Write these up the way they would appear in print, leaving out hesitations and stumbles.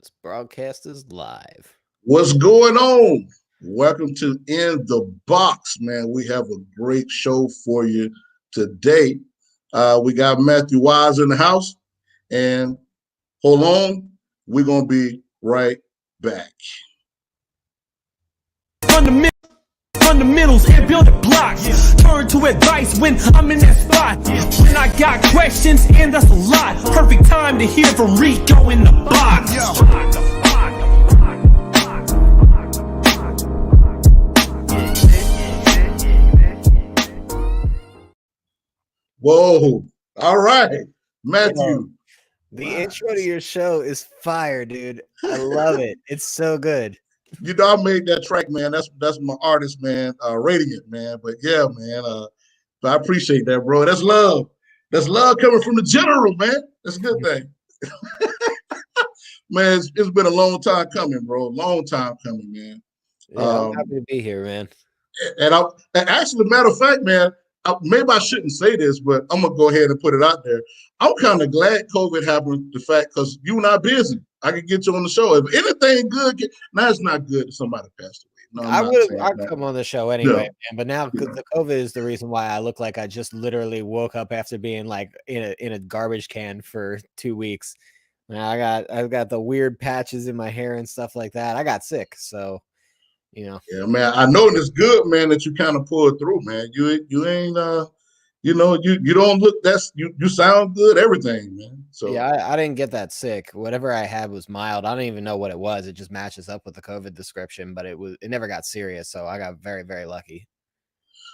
Plugins Broadcasters Live. What's going on? Welcome to In the Box, man. We have a great show for you today. We got Matthew Weiss in the house, and hold on, we're gonna be right back. Fundamentals and building blocks. Turn to advice when I'm in that spot. When I got questions, and that's a lot. Perfect time to hear from Rico in the box. Whoa! All right, Matthew. The intro to your show is fire, dude. I love it. It's so good. You know, I made that track, man. That's my artist, man. Radiant, man. But yeah, man. But I appreciate that, bro. That's love. That's love coming from the general, man. That's a good thing. Man, it's been a long time coming, bro. Long time coming, man. Yeah, I'm happy to be here, man. And actually, matter of fact, man, maybe I shouldn't say this, but I'm gonna go ahead and put it out there. I'm kind of glad COVID happened. The fact, because you and I busy, I could get you on the show. If anything good, now it's not good if somebody passed away. No, I'd come on the show anyway, man. But now the COVID is the reason why I look like I just literally woke up after being like in a garbage can for 2 weeks. Now I've got the weird patches in my hair and stuff like that. I got sick, so you know. Yeah, man. I know it's good, man, that you kind of pulled through, man. You ain't you know, you don't look you sound good, everything, man. So yeah, I didn't get that sick. Whatever I had was mild. I don't even know what it was. It just matches up with the COVID description, but it never got serious, so I got very, very lucky.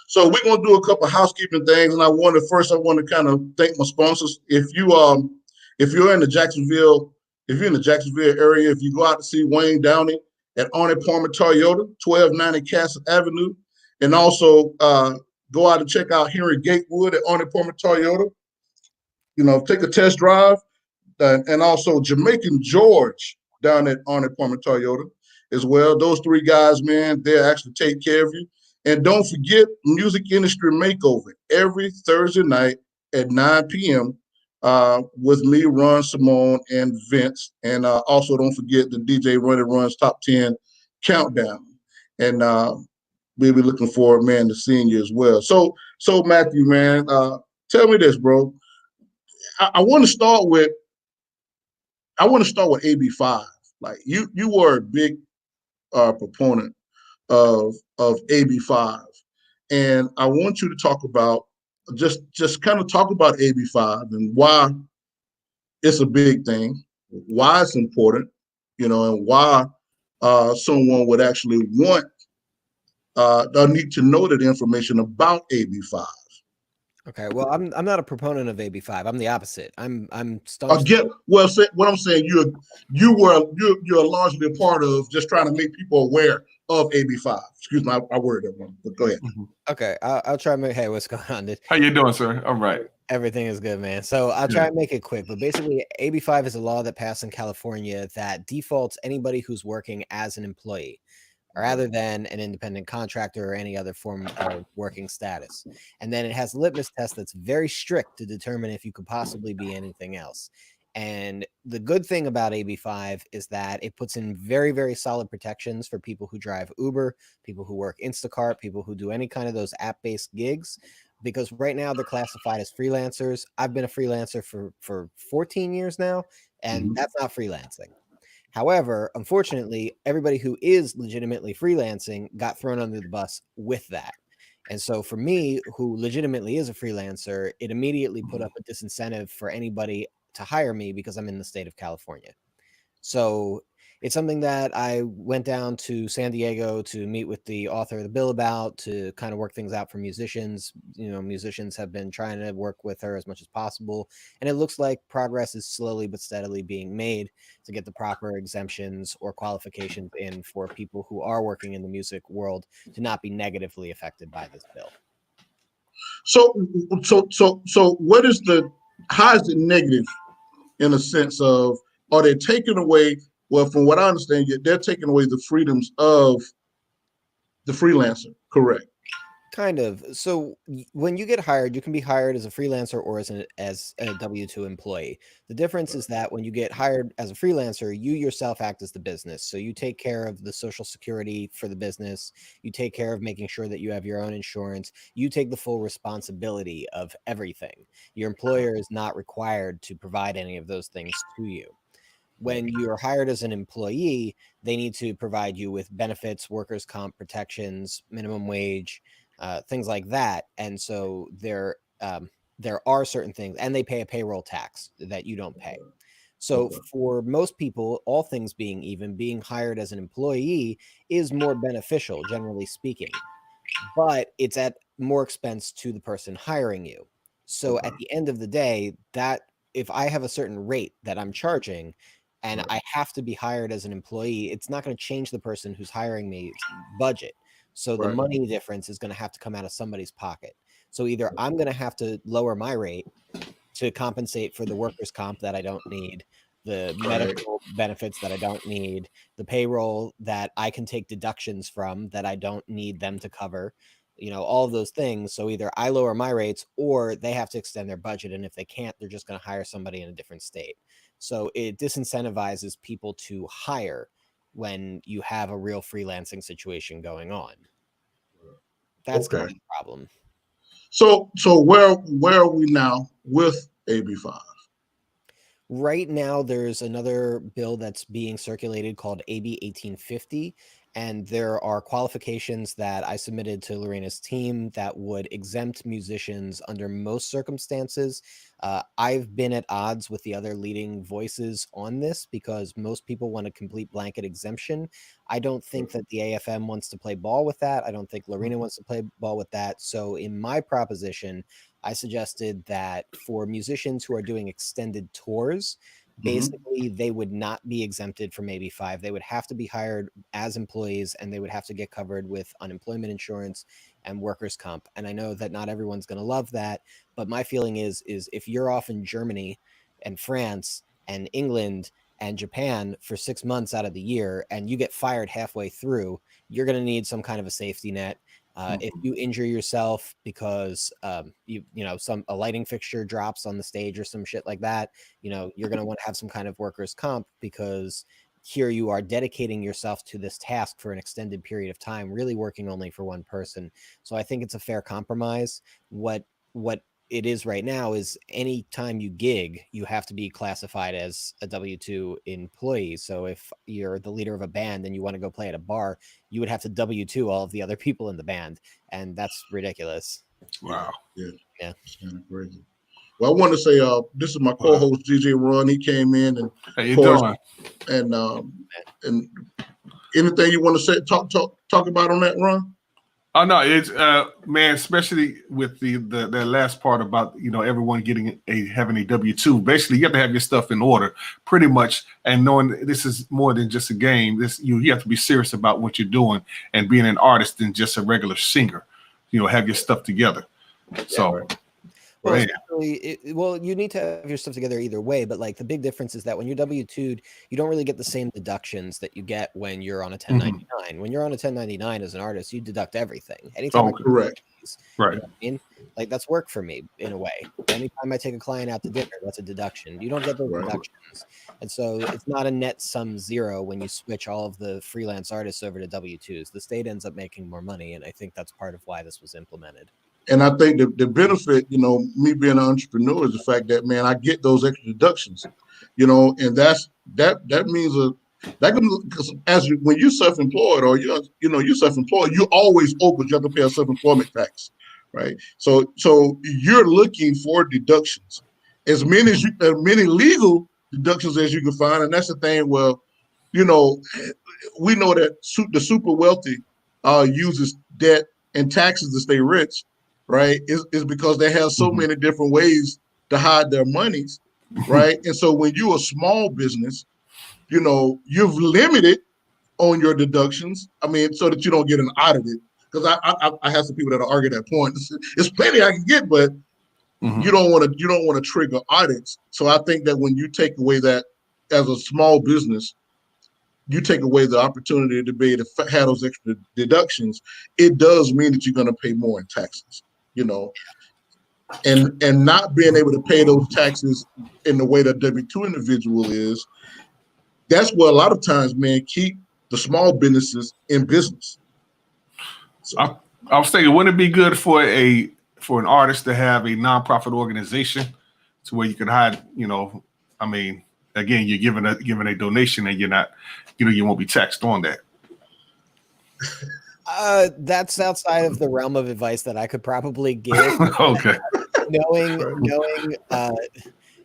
So we're gonna do a couple of housekeeping things, and I want to kind of thank my sponsors. If you're in the Jacksonville area, if you go out to see Wayne Downey at Arnie Palmer Toyota, 1290 Castle Avenue, and also go out and check out Henry Gatewood at Arnie Palmer Toyota. You know, take a test drive, and also Jamaican George down at Arnie Palmer Toyota as well. Those three guys, man, they'll actually take care of you. And don't forget Music Industry Makeover every Thursday night at 9 p.m. With me, Ron Simone, and Vince. And also don't forget the DJ Runs Top 10 Countdown. And we'll be looking forward, man, to seeing you as well. So Matthew, man, tell me this, bro. I want to start with AB5. Like you were a big proponent of AB5, and I want you to talk about just kind of talk about AB5 and why it's a big thing, why it's important, you know, and why someone would actually want or need to know that information about AB5. Okay, well, I'm not a proponent of AB5. I'm the opposite. I'm staunch. Again, well, what I'm saying, you're largely a part of just trying to make people aware of AB5. Excuse me, I worded that wrong, but go ahead. Okay, I'll try to make. Hey, what's going on, dude? How you doing, sir? All right. Everything is good, man. So I'll try and make it quick. But basically, AB5 is a law that passed in California that defaults anybody who's working as an employee, rather than an independent contractor or any other form of working status. And then it has a litmus test that's very strict to determine if you could possibly be anything else. And the good thing about AB5 is that it puts in very, very solid protections for people who drive Uber, people who work Instacart, people who do any kind of those app-based gigs, because right now they're classified as freelancers. I've been a freelancer for 14 years now, and that's not freelancing. However, unfortunately, everybody who is legitimately freelancing got thrown under the bus with that. And so for me, who legitimately is a freelancer, it immediately put up a disincentive for anybody to hire me because I'm in the state of California. So it's something that I went down to San Diego to meet with the author of the bill about, to kind of work things out for musicians. You know, musicians have been trying to work with her as much as possible. And it looks like progress is slowly but steadily being made to get the proper exemptions or qualifications in for people who are working in the music world to not be negatively affected by this bill. So what is how is it negative in a sense of, are they taking away, well, from what I understand, they're taking away the freedoms of the freelancer, correct? Kind of. So when you get hired, you can be hired as a freelancer or as a W-2 employee. The difference is that when you get hired as a freelancer, you yourself act as the business. So you take care of the social security for the business. You take care of making sure that you have your own insurance. You take the full responsibility of everything. Your employer is not required to provide any of those things to you. When you're hired as an employee, they need to provide you with benefits, workers' comp protections, minimum wage, things like that. And so there are certain things, and they pay a payroll tax that you don't pay. So for most people, all things being even, being hired as an employee is more beneficial, generally speaking, but it's at more expense to the person hiring you. So at the end of the day, that if I have a certain rate that I'm charging and I have to be hired as an employee, it's not going to change the person who's hiring me budget. So the money difference is going to have to come out of somebody's pocket. So either I'm going to have to lower my rate to compensate for the workers' comp that I don't need, the medical benefits that I don't need, the payroll that I can take deductions from that I don't need them to cover, all of those things. So either I lower my rates or they have to extend their budget. And if they can't, they're just going to hire somebody in a different state. So it disincentivizes people to hire when you have a real freelancing situation going on. That's kind of the problem. So where are we now with AB5? Right now, there's another bill that's being circulated called AB 1850, and there are qualifications that I submitted to Lorena's team that would exempt musicians under most circumstances. I've been at odds with the other leading voices on this because most people want a complete blanket exemption. I don't think that the AFM wants to play ball with that. I don't think Lorena wants to play ball with that. So in my proposition, I suggested that for musicians who are doing extended tours, basically they would not be exempted from AB5. They would have to be hired as employees and they would have to get covered with unemployment insurance and workers' comp. And I know that not everyone's going to love that, but my feeling is if you're off in Germany and France and England and Japan for 6 months out of the year and you get fired halfway through, you're going to need some kind of a safety net. If you injure yourself because a lighting fixture drops on the stage or some shit like that, you're going to want to have some kind of workers' comp because here you are dedicating yourself to this task for an extended period of time, really working only for one person. So I think it's a fair compromise. What it is right now is any time you gig, you have to be classified as a W-2 employee. So if you're the leader of a band and you want to go play at a bar, you would have to W-2 all of the other people in the band. And that's ridiculous. Wow. Yeah. It's kind of crazy. Well, I want to say this is my co-host, DJ Ron. He came in and how you doing? And anything you want to say, talk about on that, Ron? Oh no, it's man, especially with the last part about everyone having a W-2. Basically, you have to have your stuff in order, pretty much, and knowing this is more than just a game. You have to be serious about what you're doing and being an artist than just a regular singer. Have your stuff together. Well, you need to have your stuff together either way, but like the big difference is that when you're W-2'd, you don't really get the same deductions that you get when you're on a 1099. When you're on a 1099 as an artist, you deduct everything. Anytime correct. Right. You know what I mean? Like that's work for me in a way. Anytime I take a client out to dinner, that's a deduction. You don't get those deductions. And so it's not a net sum zero when you switch all of the freelance artists over to W-2s. The state ends up making more money, and I think that's part of why this was implemented. And I think the benefit, me being an entrepreneur is the fact that, man, I get those extra deductions, and that means because when you're self-employed or you're self-employed, you're always open. You have to pay a self-employment tax, right? So you're looking for deductions, as many legal deductions as you can find, and that's the thing. Well, we know that the super wealthy uses debt and taxes to stay rich. Right, is because they have so many different ways to hide their monies, right? And so when you're a small business, you've limited on your deductions. I mean, so that you don't get an audit. Because I have some people that argue that point. It's plenty I can get, but you don't want to trigger audits. So I think that when you take away that as a small business, you take away the opportunity to be able to have those extra deductions, it does mean that you're going to pay more in taxes, you know, and not being able to pay those taxes in the way that W-2 individual is. That's what a lot of times, man, keep the small businesses in business. So, I was thinking, wouldn't it be good for an artist to have a nonprofit organization to where you can hide, you know, I mean, again, you're giving a donation and you're not, you know, you won't be taxed on that. That's outside of the realm of advice that I could probably give. Okay. knowing,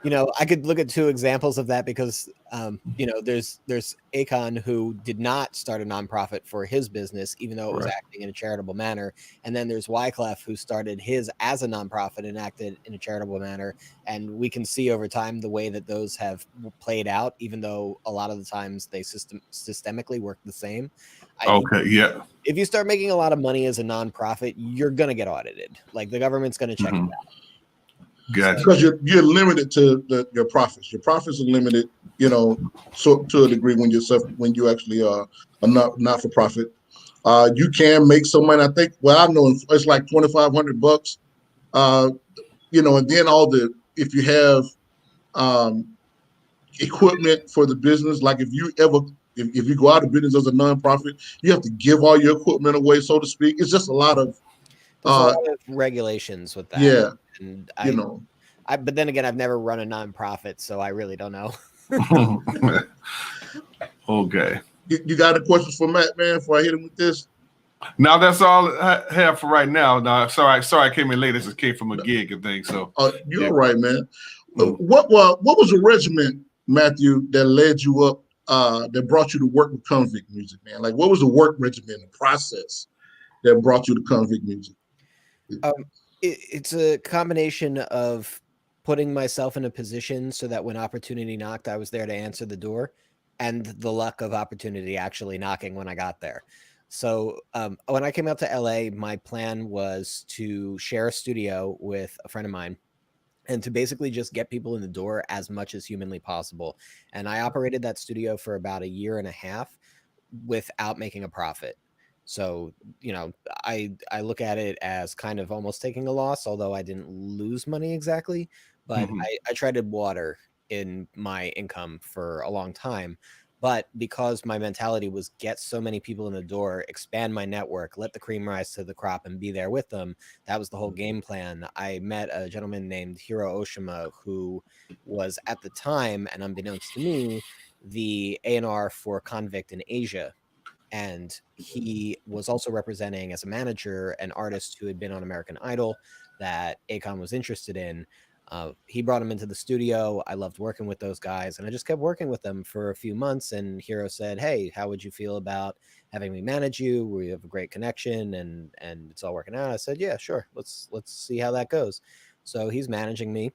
you know, I could look at two examples of that because, you know, there's Akon, who did not start a nonprofit for his business, even though it was acting in a charitable manner. And then there's Wyclef, who started his as a nonprofit and acted in a charitable manner. And we can see over time the way that those have played out, even though a lot of the times they systemically work the same. Yeah. If you start making a lot of money as a nonprofit, you're going to get audited. Like, the government's going to check it out. Gotcha. Because you're limited to your profits. Your profits are limited, you know, so to a degree when you actually are a not for profit. You can make some money. I think. Well, I know it's like $2,500. You know, and then if you have equipment for the business, like if you go out of business as a nonprofit, you have to give all your equipment away, so to speak. It's just a lot of there's a lot of regulations with that. Yeah. And but then again, I've never run a nonprofit, so I really don't know. Okay. You got any questions for Matt, man, before I hit him with this? Now that's all I have for right now. No, sorry I came in late. This came from a gig and things. So you're all right, man. What was the regimen, Matthew, that led you up, that brought you to work with convict music, man? Like, what was the work regimen, the process that brought you to convict music? It's a combination of putting myself in a position so that when opportunity knocked, I was there to answer the door, and the luck of opportunity actually knocking when I got there. So when I came out to LA, my plan was to share a studio with a friend of mine and to basically just get people in the door as much as humanly possible. And I operated that studio for about 1.5 years without making a profit. So, you know, I look at it as kind of almost taking a loss, although I didn't lose money exactly, but I treaded water in my income for a long time. But because my mentality was get so many people in the door, expand my network, let the cream rise to the crop and be there with them, that was the whole game plan. I met a gentleman named Hiro Oshima, who was at the time, and unbeknownst to me, the A&R for Convict in Asia. And he was also representing as a manager an artist who had been on American Idol that Akon was interested in. He brought him into the studio. I loved working with those guys, and I just kept working with them for a few months. And Hiro said, "Hey, how would you feel about having me manage you? We have a great connection, and it's all working out." I said, "Yeah, sure. Let's see how that goes." So he's managing me.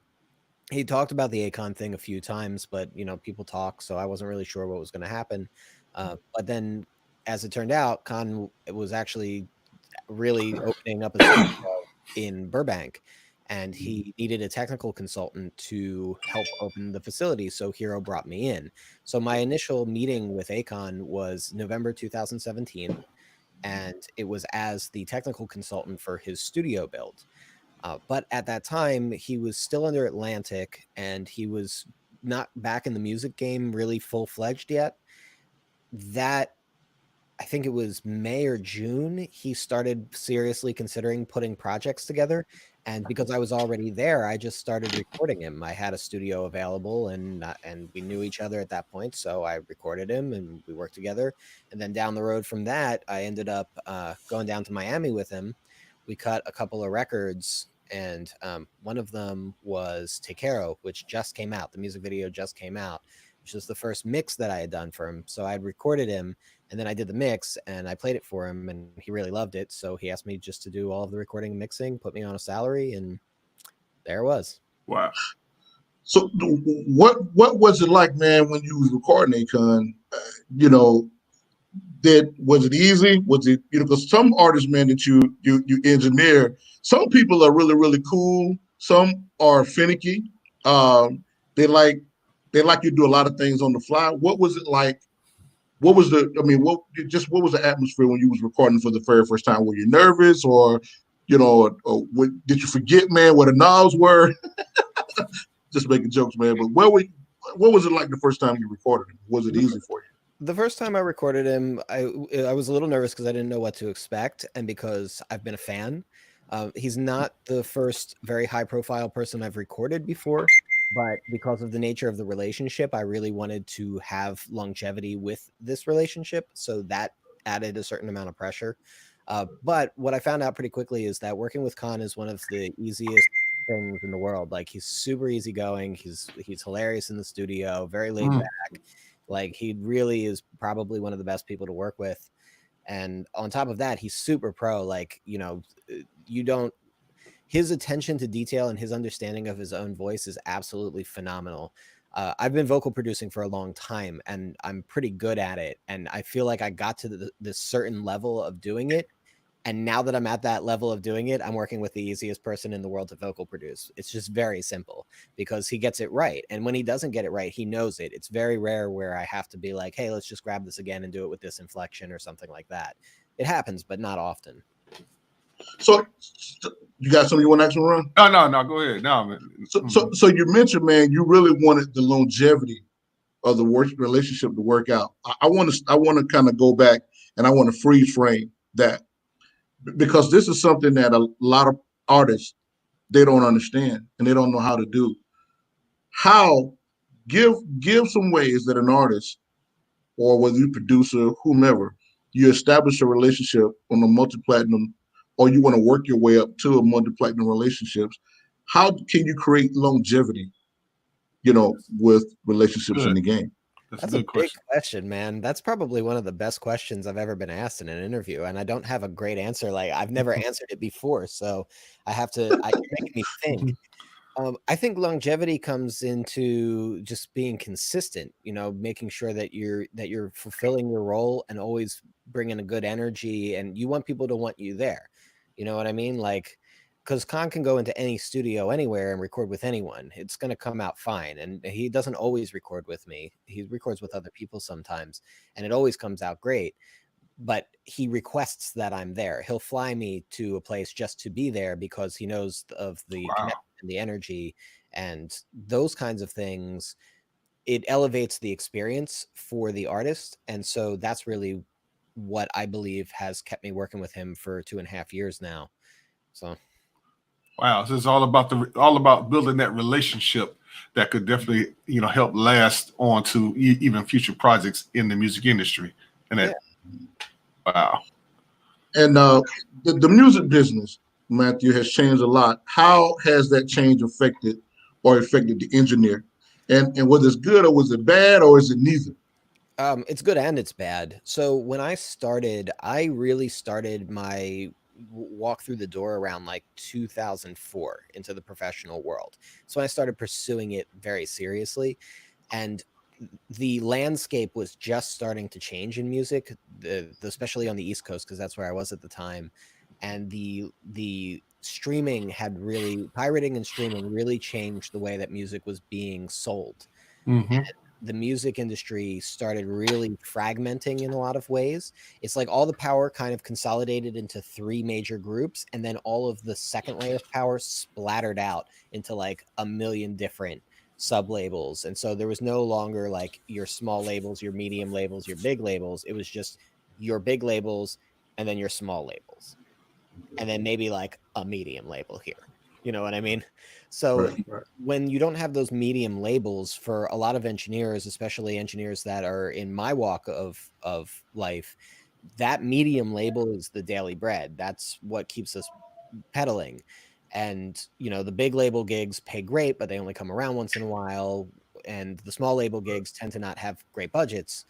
He talked about the Akon thing a few times, but you know, people talk, so I wasn't really sure what was going to happen. But then, as it turned out, Khan was actually really opening up a studio in Burbank, and he needed a technical consultant to help open the facility. So Hiro brought me in. So my initial meeting with Akon was November 2017, and it was as the technical consultant for his studio build. But at that time, he was still under Atlantic, and he was not back in the music game really full-fledged yet. That, I think it was May or June, he started seriously considering putting projects together. And because I was already there, I just started recording him. I had a studio available, and we knew each other at that point. So I recorded him and we worked together. And then down the road from that, I ended up going down to Miami with him. We cut a couple of records, and one of them was Te Quiero, which just came out. The music video just came out, which was the first mix that I had done for him. So I'd recorded him, and then I did the mix, and I played it for him, and he really loved it. So he asked me just to do all of the recording and mixing, put me on a salary, and there it was. Wow. So what was it like, man, when you was recording Akon? You know, was it easy? Was it, you know, because some artists, man, that you engineer, some people are really, really cool. Some are finicky. They like you do a lot of things on the fly. What was it like what was the? I mean, what was the atmosphere when you was recording for the very first time? Were you nervous, or did you forget, man, where the knobs were? Just making jokes, man. But what was it like the first time you recorded him? Was it easy for you? The first time I recorded him, I was a little nervous because I didn't know what to expect, and because I've been a fan. He's not the first very high-profile person I've recorded before, but because of the nature of the relationship, I really wanted to have longevity with this relationship, so that added a certain amount of pressure. But what I found out pretty quickly is that working with Khan is one of the easiest things in the world. Like, he's super easygoing. He's hilarious in the studio, very laid back. Like, he really is probably one of the best people to work with. And on top of that, he's super pro. Like, his attention to detail and his understanding of his own voice is absolutely phenomenal. I've been vocal producing for a long time, and I'm pretty good at it. And I feel like I got to this certain level of doing it. And now that I'm at that level of doing it, I'm working with the easiest person in the world to vocal produce. It's just very simple because he gets it right. And when he doesn't get it right, he knows it. It's very rare where I have to be like, hey, let's just grab this again and do it with this inflection or something like that. It happens, but not often. So you got something you want to actually run? No, go ahead. No, man. So you mentioned, man, you really wanted the longevity of the work relationship to work out. I want to kind of go back and I want to freeze frame that, because this is something that a lot of artists, they don't understand and they don't know how to do. How give some ways that an artist, or whether you producer, whomever, you establish a relationship on a multi-platinum, or you want to work your way up to a multi-platinum relationships. How can you create longevity, with relationships in the game? That's a big question, man. That's probably one of the best questions I've ever been asked in an interview, and I don't have a great answer. Like, I've never answered it before, so you're making me think. I think longevity comes into just being consistent, making sure that you're fulfilling your role and always bringing a good energy, and you want people to want you there. You know what I mean? Like, because Khan can go into any studio anywhere and record with anyone. It's going to come out fine. And he doesn't always record with me. He records with other people sometimes, and it always comes out great. But he requests that I'm there. He'll fly me to a place just to be there because he knows of the connection and the energy and those kinds of things. It elevates the experience for the artist. And so that's really what I believe has kept me working with him for 2.5 years now. So. Wow, so it's all about building that relationship that could definitely, help last on to even future projects in the music industry. And that, wow. And the music business, Matthew, has changed a lot. How has that change affected the engineer? And was it good, or was it bad, or is it neither? It's good and it's bad. So when I started, I really started my walk through the door around like 2004 into the professional world. So I started pursuing it very seriously, and the landscape was just starting to change in music, especially on the East Coast, because that's where I was at the time. And the pirating and streaming really changed the way that music was being sold. Mm-hmm. The music industry started really fragmenting in a lot of ways. It's like all the power kind of consolidated into 3 major groups, and then all of the second layer of power splattered out into like a million different sub labels. And so there was no longer like your small labels, your medium labels, your big labels. It was just your big labels and then your small labels, and then maybe like a medium label here. You know what I mean? So right. When you don't have those medium labels, for a lot of engineers, especially engineers that are in my walk of life, that medium label is the daily bread. That's what keeps us pedaling. And, the big label gigs pay great, but they only come around once in a while. And the small label gigs tend to not have great budgets.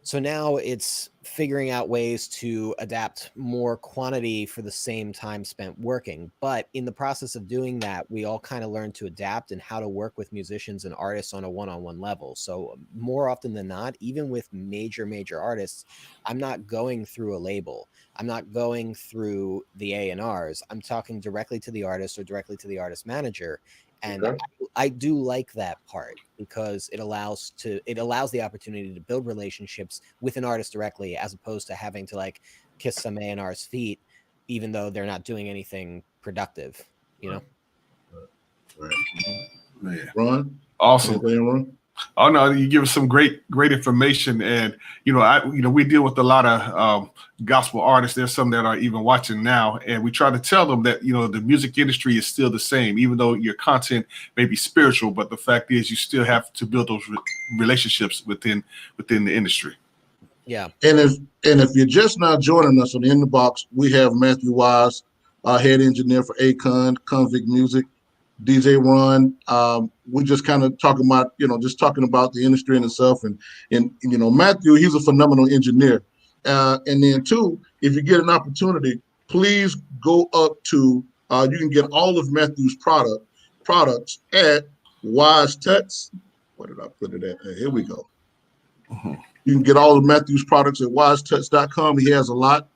So now it's figuring out ways to adapt more quantity for the same time spent working. But in the process of doing that, we all kind of learn to adapt and how to work with musicians and artists on a one-on-one level. So more often than not, even with major artists, I'm not going through a label. I'm not going through the A&Rs. I'm talking directly to the artist or directly to the artist manager. And Okay. I do like that part because it allows the opportunity to build relationships with an artist directly, as opposed to having to like kiss some A&R's feet, even though they're not doing anything productive, you know? Right. Man. Ron? Awesome. Anything, Ron? Oh no, you give us some great information, and we deal with a lot of gospel artists. There's some that are even watching now, and we try to tell them that the music industry is still the same, even though your content may be spiritual. But the fact is, you still have to build those relationships within the industry. Yeah. And if you're just now joining us on In the Box, we have Matthew Weiss, our head engineer for Akon, Convict Music, DJ Ron. We're just kind of talking about, the industry in itself. And Matthew, he's a phenomenal engineer. And then two, if you get an opportunity, please go up to, you can get all of Matthew's products at Weiss Techs. Where did I put it at? Here we go. Mm-hmm. You can get all of Matthew's products at WeissTouch.com. He has a lot.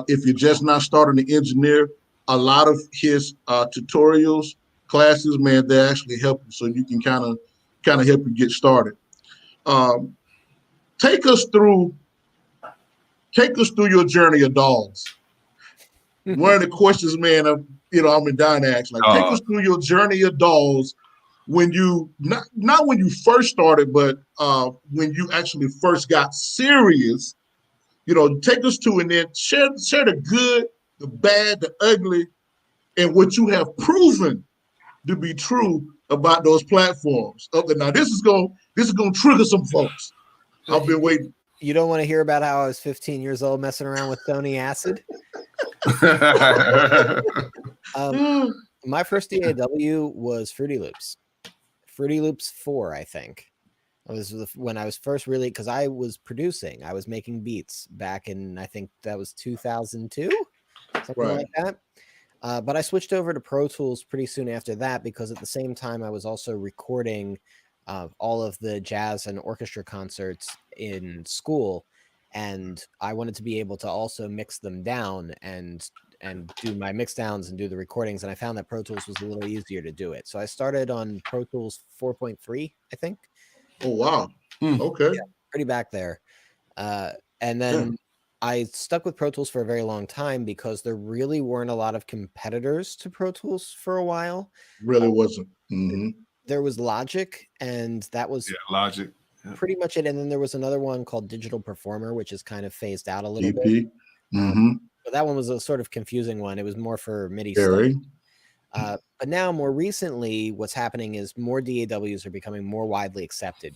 If you're just not starting to engineer, a lot of his tutorials, classes, man, they actually help you, so you can kind of help you get started. Take us through your journey of DAWs. One of the questions, man, I've been dying to ask, take us through your journey of DAWs when you not when you first started, but when you actually first got serious. Take us to, and then share the good, the bad, the ugly, and what you have proven to be true about those platforms. Now this is gonna trigger some folks. I've been waiting. You don't want to hear about how I was 15 years old messing around with Sony Acid? My first DAW was Fruity Loops. Fruity Loops 4, I think. It was when I was first really, because I was making beats back in, I think that was 2002, something like that. But I switched over to Pro Tools pretty soon after that, because at the same time I was also recording all of the jazz and orchestra concerts in school, and I wanted to be able to also mix them down and do my mix downs and do the recordings, and I found that Pro Tools was a little easier to do it. So I started on Pro Tools 4.3, I think. Oh wow. Okay. Yeah, pretty back there. And then I stuck with Pro Tools for a very long time because there really weren't a lot of competitors to Pro Tools for a while. Really wasn't. Mm-hmm. There was Logic, and that was Logic. Pretty much it. And then there was another one called Digital Performer, which is kind of phased out a little bit. But that one was a sort of confusing one. It was more for MIDI stuff. But now, more recently, what's happening is more DAWs are becoming more widely accepted.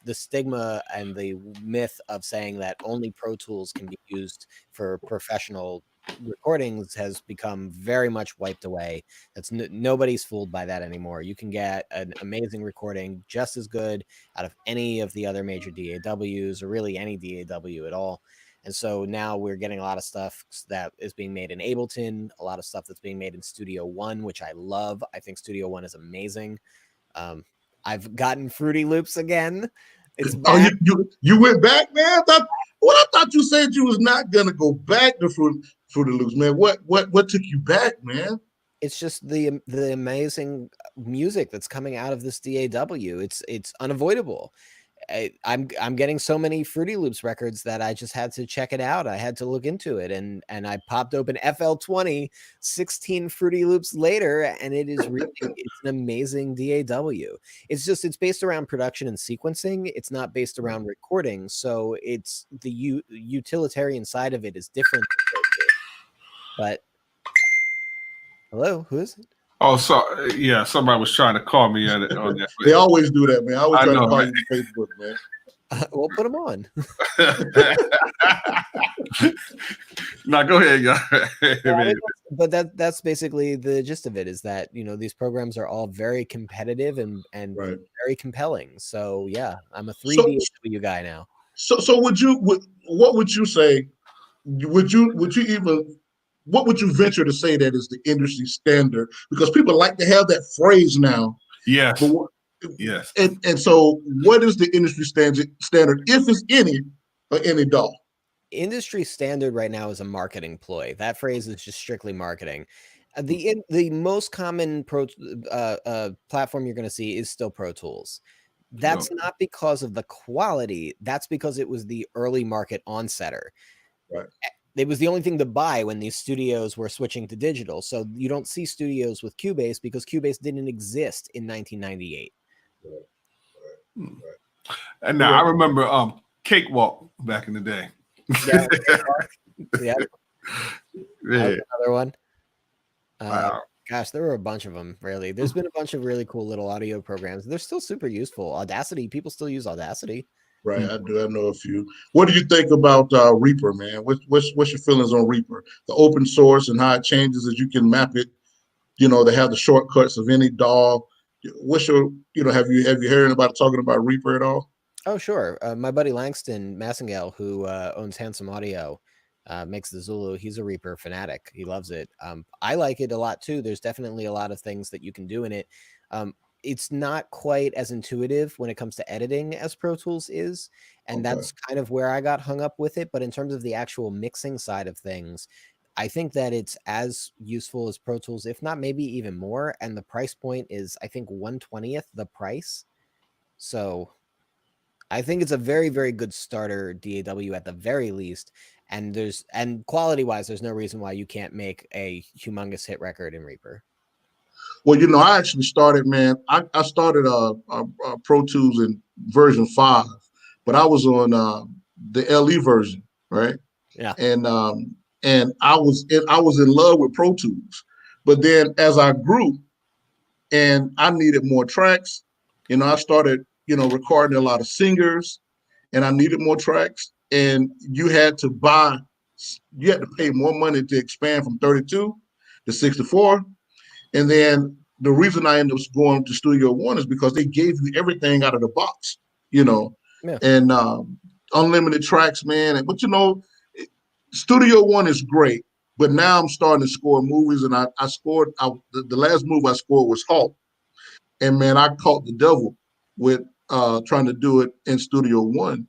The stigma and the myth of saying that only Pro Tools can be used for professional recordings has become very much wiped away. That's nobody's fooled by that anymore. You can get an amazing recording just as good out of any of the other major DAWs, or really any DAW at all. And so now we're getting a lot of stuff that is being made in Ableton, a lot of stuff that's being made in Studio One, which I love. I think Studio One is amazing. I've gotten Fruity Loops again. It's back. You went back, man? I thought you said you was not gonna go back to Fruity Loops, man. What took you back, man? It's just the amazing music that's coming out of this DAW. It's unavoidable. I'm getting so many Fruity Loops records that I just had to check it out. I had to look into it, and I popped open FL20 16 Fruity Loops later, and it's an amazing DAW. It's based around production and sequencing. It's not based around recording, so it's the utilitarian side of it is different. But hello, who is it? Oh, so yeah, somebody was trying to call me on that. They always do that, man. I always try to call you on Facebook, man. We'll put them on. Now go ahead, y'all. But that's basically the gist of it, is that these programs are all very competitive and very compelling. So yeah, I'm a 3D guy now. So what would you say? What would you venture to say that is the industry standard? Because people like to have that phrase now. Yes. Yes. And so what is the industry standard, if it's any DAW? Industry standard right now is a marketing ploy. That phrase is just strictly marketing. The most common platform you're going to see is still Pro Tools. That's not because of the quality. That's because it was the early market onsetter. Right. It was the only thing to buy when these studios were switching to digital. So you don't see studios with Cubase because Cubase didn't exist in 1998. Right. And now I remember Cakewalk back in the day. Yeah. Yeah. Yeah. Another one. Wow. Gosh, there were a bunch of them, really. There's been a bunch of really cool little audio programs. They're still super useful. Audacity, people still use Audacity. Right, I do. I know a few. What do you think about Reaper, man? What's your feelings on Reaper? The open source and how it changes as you can map it. You know, they have the shortcuts of any DAW. What's your, have you heard about talking about Reaper at all? Oh, sure. My buddy Langston Massengale, who owns Handsome Audio, makes the Zulu. He's a Reaper fanatic. He loves it. I like it a lot too. There's definitely a lot of things that you can do in it. It's not quite as intuitive when it comes to editing as Pro Tools is, and that's kind of where I got hung up with it. But in terms of the actual mixing side of things, I think that it's as useful as Pro Tools, if not maybe even more. And the price point is, I think, 1/20th the price. So I think it's a very, very good starter DAW at the very least. And quality wise, there's no reason why you can't make a humongous hit record in Reaper. Well, I actually started, man. I started Pro Tools in version 5, but I was on the LE version, right? Yeah. And I was in love with Pro Tools, but then as I grew, and I needed more tracks, I started, recording a lot of singers, and I needed more tracks, and you had to pay more money to expand from 32 to 64. And then the reason I ended up going to Studio One is because they gave you everything out of the box, and unlimited tracks, man. But Studio One is great, but now I'm starting to score movies, and I scored. The last movie I scored was Hulk, and man, I caught the devil with trying to do it in Studio One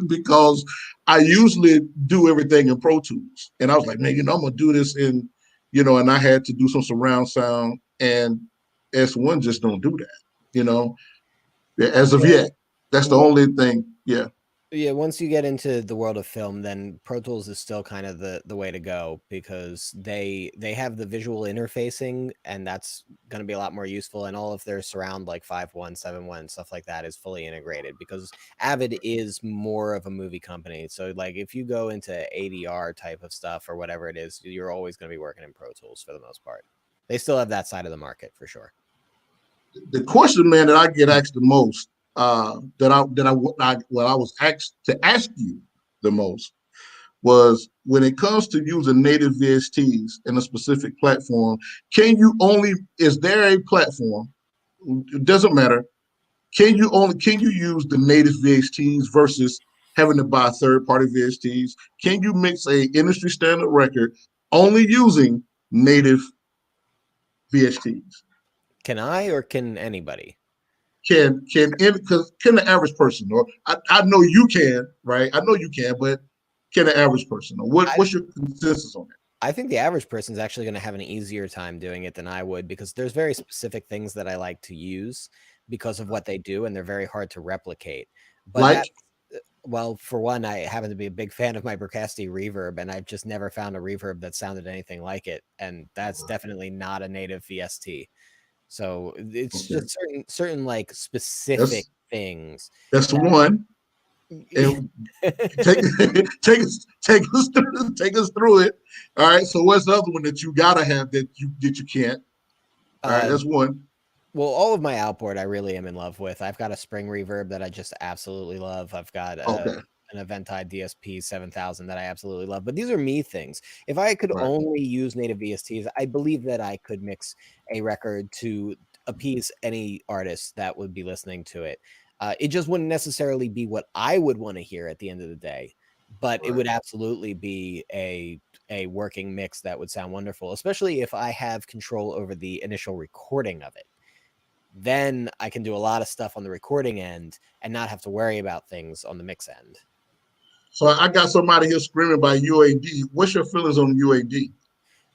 because I usually do everything in Pro Tools, and I was like, man, I'm gonna do this in. And I had to do some surround sound, and S1 just don't do that, as of yet. That's the only thing. Yeah. Yeah, once you get into the world of film, then Pro Tools is still kind of the way to go because they have the visual interfacing, and that's going to be a lot more useful. And all of their surround, like 5.1, 7.1, stuff like that, is fully integrated because Avid is more of a movie company. So, like, if you go into ADR type of stuff or whatever it is, you're always going to be working in Pro Tools for the most part. They still have that side of the market for sure. The question, man, that I get asked the most, that I was asked to ask you the most, was when it comes to using native VSTs in a specific platform, is there a platform? It doesn't matter. Can you use the native VSTs versus having to buy third-party VSTs? Can you mix a industry standard record only using native VSTs? Can I, or can anybody? Can the average person, or I know you can, right? I know you can, but can the average person? Or what's your consensus on that? I think the average person is actually going to have an easier time doing it than I would because there's very specific things that I like to use because of what they do, and they're very hard to replicate. But well, for one, I happen to be a big fan of my Brocasti reverb, and I've just never found a reverb that sounded anything like it, and that's definitely not a native VST. So it's just certain like specific things. That's one. And take us through it. All right. So what's the other one that you gotta have that you can't? All right, that's one. Well, all of my outboard I really am in love with. I've got a spring reverb that I just absolutely love. I've got an Aventi DSP 7000 that I absolutely love. But these are me things. If I could only use native VSTs, I believe that I could mix a record to appease any artist that would be listening to it. It just wouldn't necessarily be what I would want to hear at the end of the day, but it would absolutely be a working mix that would sound wonderful, especially if I have control over the initial recording of it. Then I can do a lot of stuff on the recording end and not have to worry about things on the mix end. So I got somebody here screaming by UAD. What's your feelings on UAD?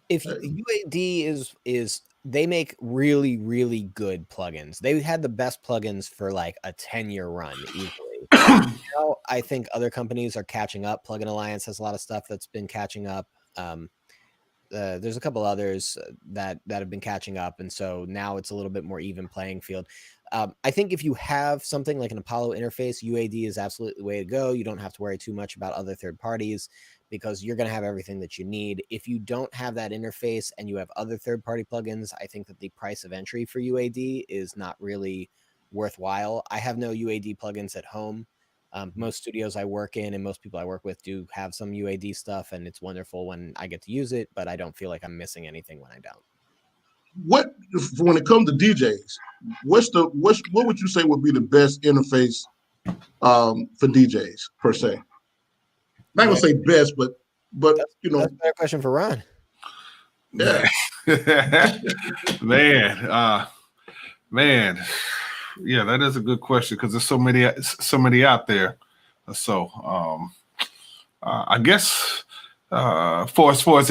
If UAD is they make really, really good plugins. They had the best plugins for like a 10-year run easily. Now I think other companies are catching up. Plugin Alliance has a lot of stuff that's been catching up. There's a couple others that have been catching up, and so now it's a little bit more even playing field. I think if you have something like an Apollo interface, UAD is absolutely the way to go. You don't have to worry too much about other third parties because you're going to have everything that you need. If you don't have that interface and you have other third-party plugins, I think that the price of entry for UAD is not really worthwhile. I have no UAD plugins at home. Most studios I work in and most people I work with do have some UAD stuff, and it's wonderful when I get to use it, but I don't feel like I'm missing anything when I don't. What when it comes to DJs, what would you say would be the best interface for DJs per se? I'm not gonna say best, but you know, that's a better question for Ron. Yeah. man, yeah, that is a good question because there's so many out there. So I guess for as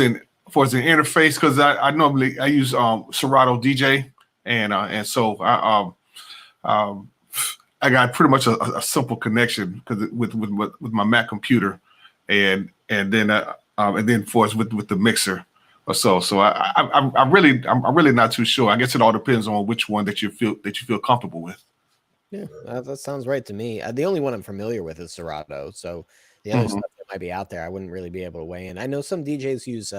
an interface, because I normally use Serato DJ, and so I got pretty much a simple connection because with my Mac computer, and then for us with the mixer or so. So I'm really not too sure. I guess it all depends on which one that you feel comfortable with. Yeah, that sounds right to me. The only one I'm familiar with is Serato, so the other stuff that might be out there, I wouldn't really be able to weigh in. I know some DJs use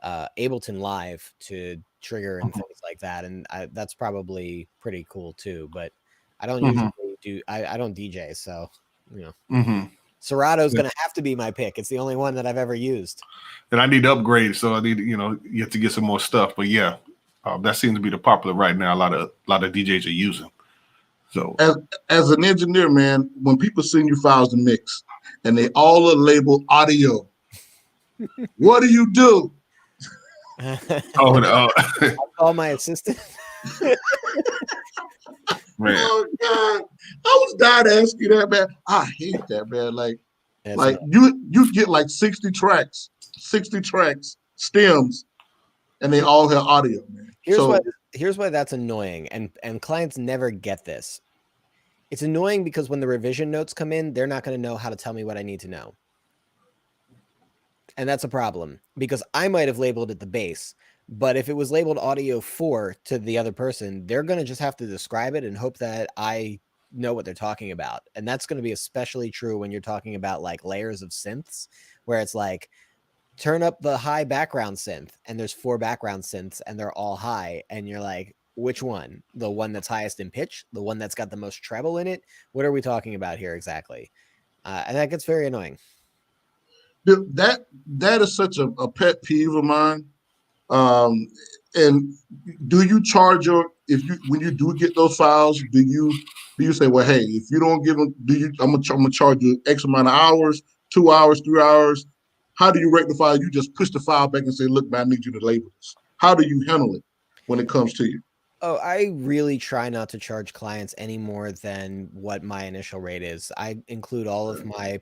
Ableton Live to trigger and things like that, and that's probably pretty cool too. But I don't usually do. I don't DJ, so you know. Serato's going to have to be my pick. It's the only one that I've ever used. And I need to upgrade, so I need you have to get some more stuff. But yeah, that seems to be the popular right now. A lot of DJs are using. So as an engineer, man, when people send you files to mix and they all are labeled audio, what do you do? Oh no! I'll call my assistant. Man. Oh God, I was dying to ask you that, man. I hate that, man. Like you get like 60 tracks, stems, and they all have audio, man. Here's why that's annoying, and clients never get this. It's annoying because when the revision notes come in, they're not going to know how to tell me what I need to know. And that's a problem because I might have labeled it the bass, but if it was labeled audio 4 to the other person, they're going to just have to describe it and hope that I know what they're talking about. And that's going to be especially true when you're talking about like layers of synths, where it's like, turn up the high background synth, and there's 4 background synths and they're all high. And you're like, which one? The one that's highest in pitch? The one that's got the most treble in it? What are we talking about here exactly? And that gets very annoying. That is such a pet peeve of mine. And do you charge when you do get those files, do you say, well, hey, if you don't give them, I'm gonna charge you X amount of hours, 2 hours, 3 hours? How do you rectify? You just push the file back and say, look, man, I need you to label this. How do you handle it when it comes to you? Oh, I really try not to charge clients any more than what my initial rate is. I include all of my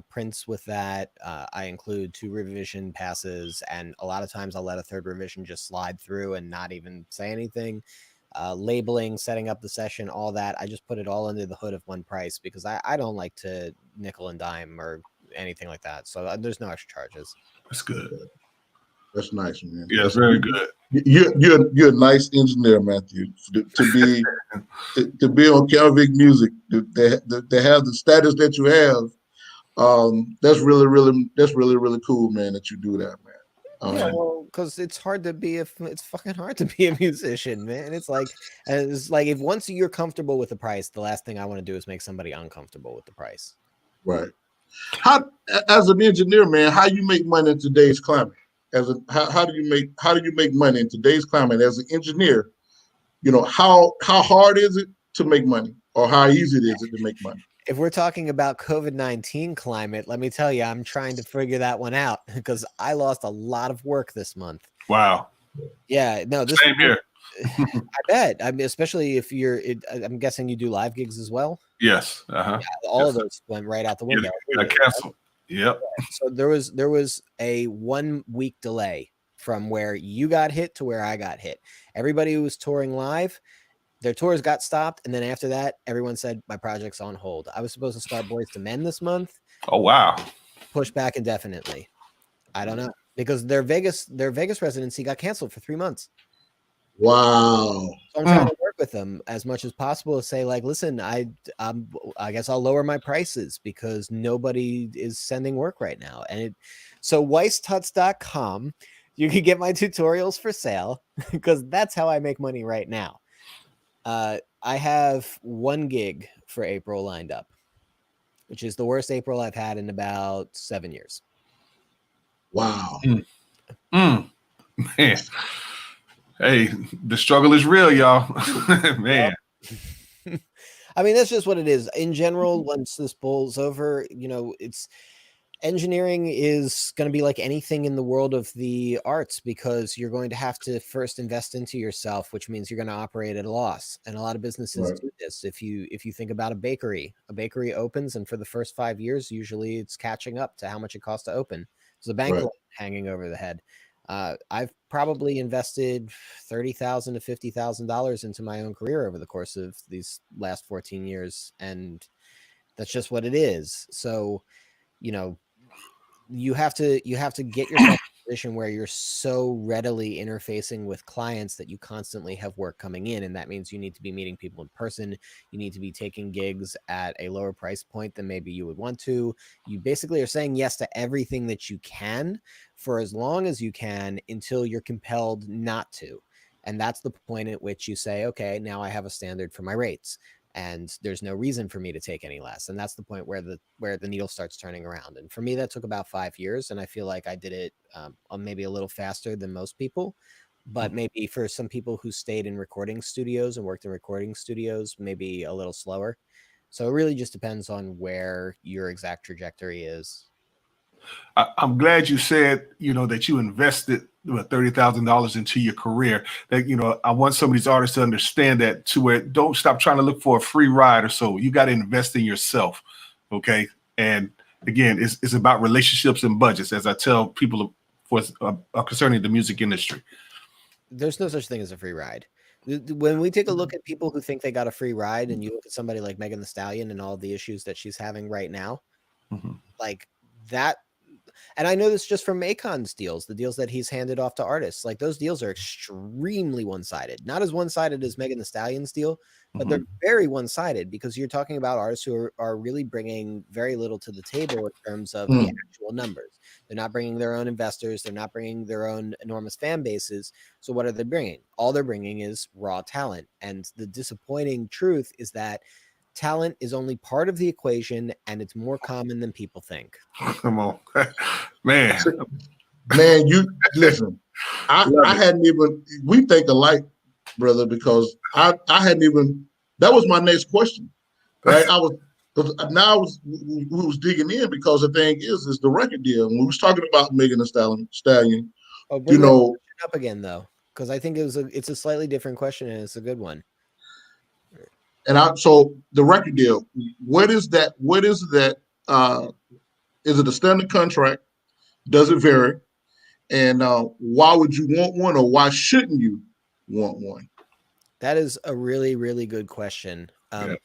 prints with that. I include 2 revision passes, and a lot of times I'll let a 3rd revision just slide through and not even say anything. Labeling, setting up the session, all that. I just put it all under the hood of one price because I don't like to nickel and dime or anything like that. So there's no extra charges. That's good. That's nice, man. Yeah, it's very good. You're a nice engineer, Matthew. To be on Calvic Music, to have the status that you have, that's really cool, man. That you do that, man. Yeah, well, because it's fucking hard to be a musician, man. It's like if once you're comfortable with the price, the last thing I want to do is make somebody uncomfortable with the price. Right. How, as an engineer, man, how you make money in today's climate? How do you make money in today's climate as an engineer? How hard is it to make money, or how easy is it to make money? If we're talking about COVID-19 climate, let me tell you, I'm trying to figure that one out because I lost a lot of work this month. Wow. Yeah, no, this same here. I bet. I mean, especially if I'm guessing you do live gigs as well. Yes. Yeah, all of those went right out the window. Yeah, canceled. Yep. So there was a 1 week delay from where you got hit to where I got hit. Everybody who was touring live, their tours got stopped, and then after that, everyone said my project's on hold. I was supposed to start Boys to Men this month. Oh wow. Pushed back indefinitely. I don't know, because their Vegas residency got canceled for 3 months. Wow. So I'm trying to work with them as much as possible to say, like, listen, I guess I'll lower my prices because nobody is sending work right now. And so WeissTuts.com, you can get my tutorials for sale because that's how I make money right now. I have 1 gig for April lined up, which is the worst April I've had in about 7 years. Wow. Man. Hey, the struggle is real, y'all. Man. I mean, that's just what it is. In general, once this bowl's over, you know, it's engineering is going to be like anything in the world of the arts, because you're going to have to first invest into yourself, which means you're going to operate at a loss. And a lot of businesses do this. If you think about a bakery opens, and for the first 5 years, usually it's catching up to how much it costs to open. There's a bank loan hanging over the head. I've probably invested $30,000 to $50,000 into my own career over the course of these last 14 years. And that's just what it is. So, you know, you have to get yourself in a position where you're so readily interfacing with clients that you constantly have work coming in. And that means you need to be meeting people in person. You need to be taking gigs at a lower price point than maybe you would want to. You basically are saying yes to everything that you can for as long as you can until you're compelled not to. And that's the point at which you say, okay, now I have a standard for my rates, and there's no reason for me to take any less. And that's the point where the needle starts turning around. And for me, that took about 5 years. And I feel like I did it maybe a little faster than most people, but maybe for some people who stayed in recording studios and worked in recording studios, maybe a little slower. So it really just depends on where your exact trajectory is. I'm glad you said, you know, that you invested $30,000 into your career. That, you know, I want some of these artists to understand that, to where don't stop trying to look for a free ride or so. You got to invest in yourself. Okay. And again, it's about relationships and budgets, as I tell people concerning the music industry. There's no such thing as a free ride. When we take a look at people who think they got a free ride, and you look at somebody like Megan Thee Stallion and all the issues that she's having right now, like that. And I know this just from Akon's deals, the deals that he's handed off to artists. Like, those deals are extremely one-sided. Not as one-sided as Megan Thee Stallion's deal, but they're very one-sided, because you're talking about artists who are really bringing very little to the table in terms of the actual numbers. They're not bringing their own investors. They're not bringing their own enormous fan bases. So what are they bringing? All they're bringing is raw talent. And the disappointing truth is that talent is only part of the equation, and it's more common than people think. Come on, man. You listen. I hadn't even. We think alike, brother, because I hadn't even. That was my next question, right? We was digging in, because the thing is the record deal. When we was talking about Megan Thee Stallion, you know, up again though, because I think it's a slightly different question, and it's a good one. And so the record deal, what is that? Is it a standard contract? Does it vary? And why would you want one, or why shouldn't you want one? That is a really, really good question. Yes.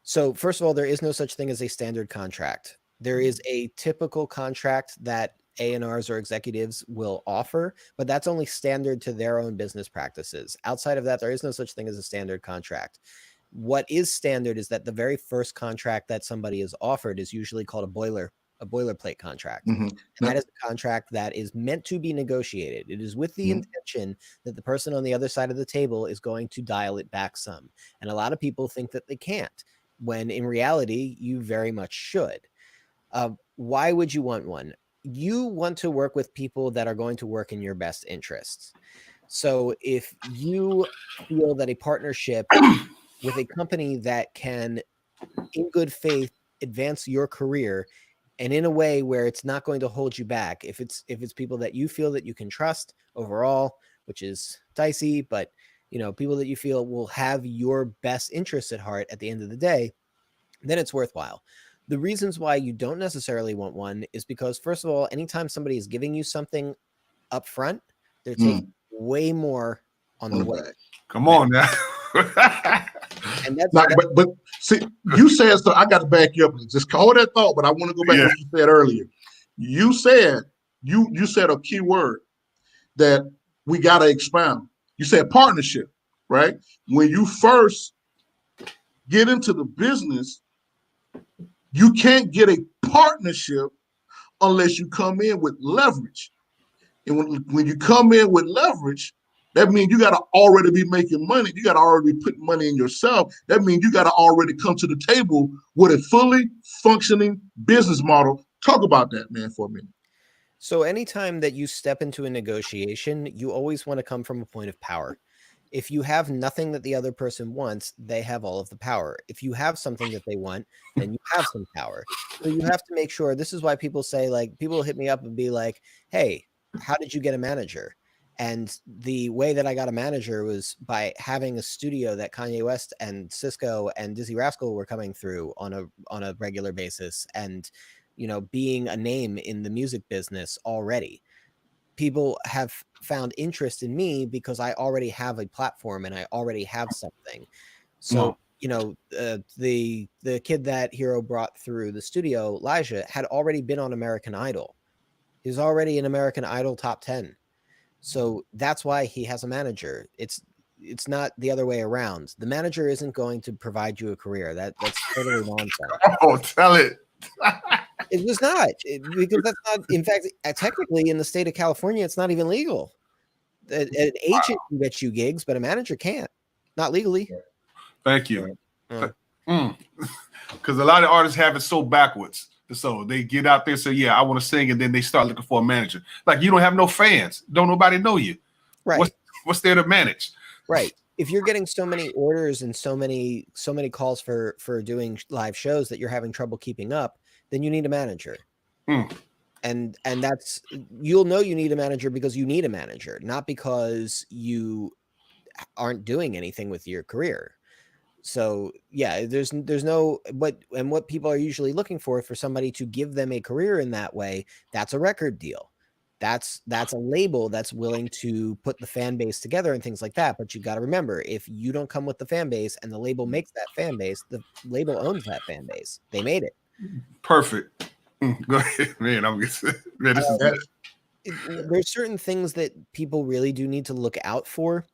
So first of all, there is no such thing as a standard contract. There is a typical contract that A&Rs or executives will offer, but that's only standard to their own business practices. Outside of that, there is no such thing as a standard contract. What is standard is that the very first contract that somebody is offered is usually called a boilerplate contract. And that is a contract that is meant to be negotiated. It is with the intention that the person on the other side of the table is going to dial it back some. And a lot of people think that they can't, when in reality, you very much should. Why would you want one? You want to work with people that are going to work in your best interests. So if you feel that a partnership with a company that can, in good faith, advance your career, and in a way where it's not going to hold you back, if it's people that you feel that you can trust overall, which is dicey, but you know, people that you feel will have your best interests at heart at the end of the day, then it's worthwhile. The reasons why you don't necessarily want one is because, first of all, anytime somebody is giving you something up front, They're taking way more on the way. Come on now. And that's, Now, but see, you said so. I got to back you up. Just hold that thought, but I want to go back to what you said earlier. You said you said a key word that we got to expound. You said partnership, right? When you first get into the business, you can't get a partnership unless you come in with leverage. And when you come in with leverage, that means you got to already be making money. You got to already put money in yourself. That means you got to already come to the table with a fully functioning business model. Talk about that, man, for a minute. So anytime that you step into a negotiation, you always want to come from a point of power. If you have nothing that the other person wants, they have all of the power. If you have something that they want, then you have some power. So you have to make sure. This is why people say, like, people hit me up and be like, hey, how did you get a manager? And the way that I got a manager was by having a studio that Kanye West and Cisco and Dizzy Rascal were coming through on a regular basis, and being a name in the music business already. People have found interest in me because I already have a platform and I already have something. So, the kid that Hero brought through the studio, Elijah, had already been on American Idol. He was already an American Idol top 10. So that's why he has a manager. It's not the other way around. The manager isn't going to provide you a career. That's totally nonsense. Oh, tell it. It was not, because that's not, in fact, technically in the state of California, it's not even legal. An agent can get you gigs, but a manager can't. Not legally. Thank you. Because a lot of artists have it so backwards. So they get out there and say, yeah, I want to sing, and then they start looking for a manager. Like, you don't have no fans. Don't nobody know you. Right. What's there to manage? Right. If you're getting so many orders and so many calls for doing live shows that you're having trouble keeping up, then you need a manager. And that's, you'll know you need a manager because you need a manager, not because you aren't doing anything with your career. So yeah, there's no, what people are usually looking for somebody to give them a career in that way, that's a record deal. That's a label that's willing to put the fan base together and things like that. But you got to remember, if you don't come with the fan base and the label makes that fan base, the label owns that fan base. They made it. Perfect. Go ahead, man. There's certain things that people really do need to look out for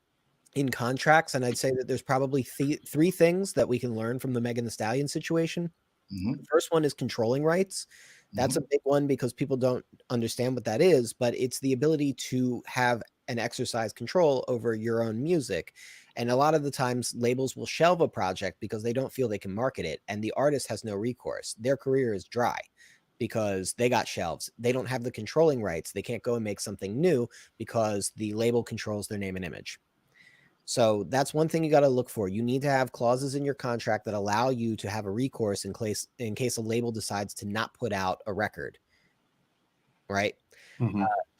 in contracts, and I'd say that there's probably three things that we can learn from the Megan Thee Stallion situation. The first one is controlling rights. That's a big one because people don't understand what that is, but it's the ability to have and exercise control over your own music. And a lot of the times labels will shelve a project because they don't feel they can market it, and the artist has no recourse. Their career is dry because they got shelves. They don't have the controlling rights. They can't go and make something new because the label controls their name and image. So that's one thing you got to look for. You need to have clauses in your contract that allow you to have a recourse in case a label decides to not put out a record. Right.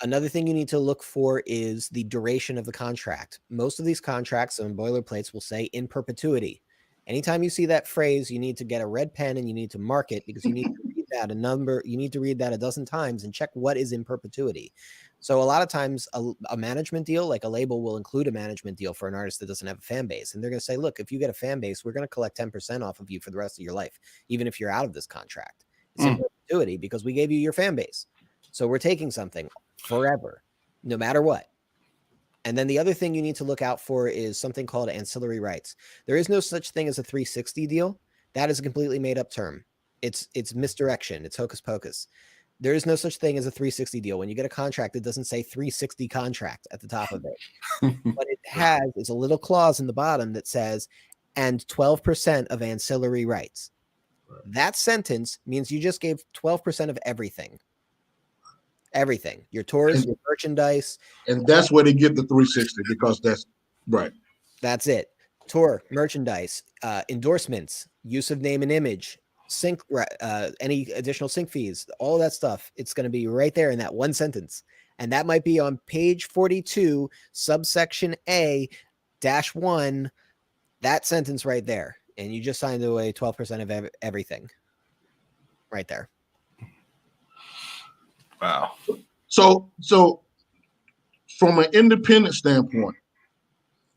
Another thing you need to look for is the duration of the contract. Most of these contracts and boilerplates will say in perpetuity. Anytime you see that phrase, you need to get a red pen and you need to mark it, because you need to read that you need to read that a dozen times and check what is in perpetuity. So a lot of times a management deal, like a label, will include a management deal for an artist that doesn't have a fan base. And they're going to say, look, if you get a fan base, we're going to collect 10% off of you for the rest of your life, even if you're out of this contract. It's in perpetuity because we gave you your fan base. So we're taking something forever, no matter what. And then the other thing you need to look out for is something called ancillary rights. There is no such thing as a 360 deal. That is a completely made up term. It's misdirection. It's hocus pocus. There is no such thing as a 360 deal. When you get a contract, it doesn't say 360 contract at the top of it. What it has is a little clause in the bottom that says, and 12% of ancillary rights. That sentence means you just gave 12% of everything. Everything, your tours, your merchandise. And that's where they get the 360, because that's right. That's it. Tour, merchandise, endorsements, use of name and image, sync, any additional sync fees, all that stuff. It's going to be right there in that one sentence. And that might be on page 42, subsection A-1, that sentence right there. And you just signed away 12% of everything right there. Wow. So from an independent standpoint,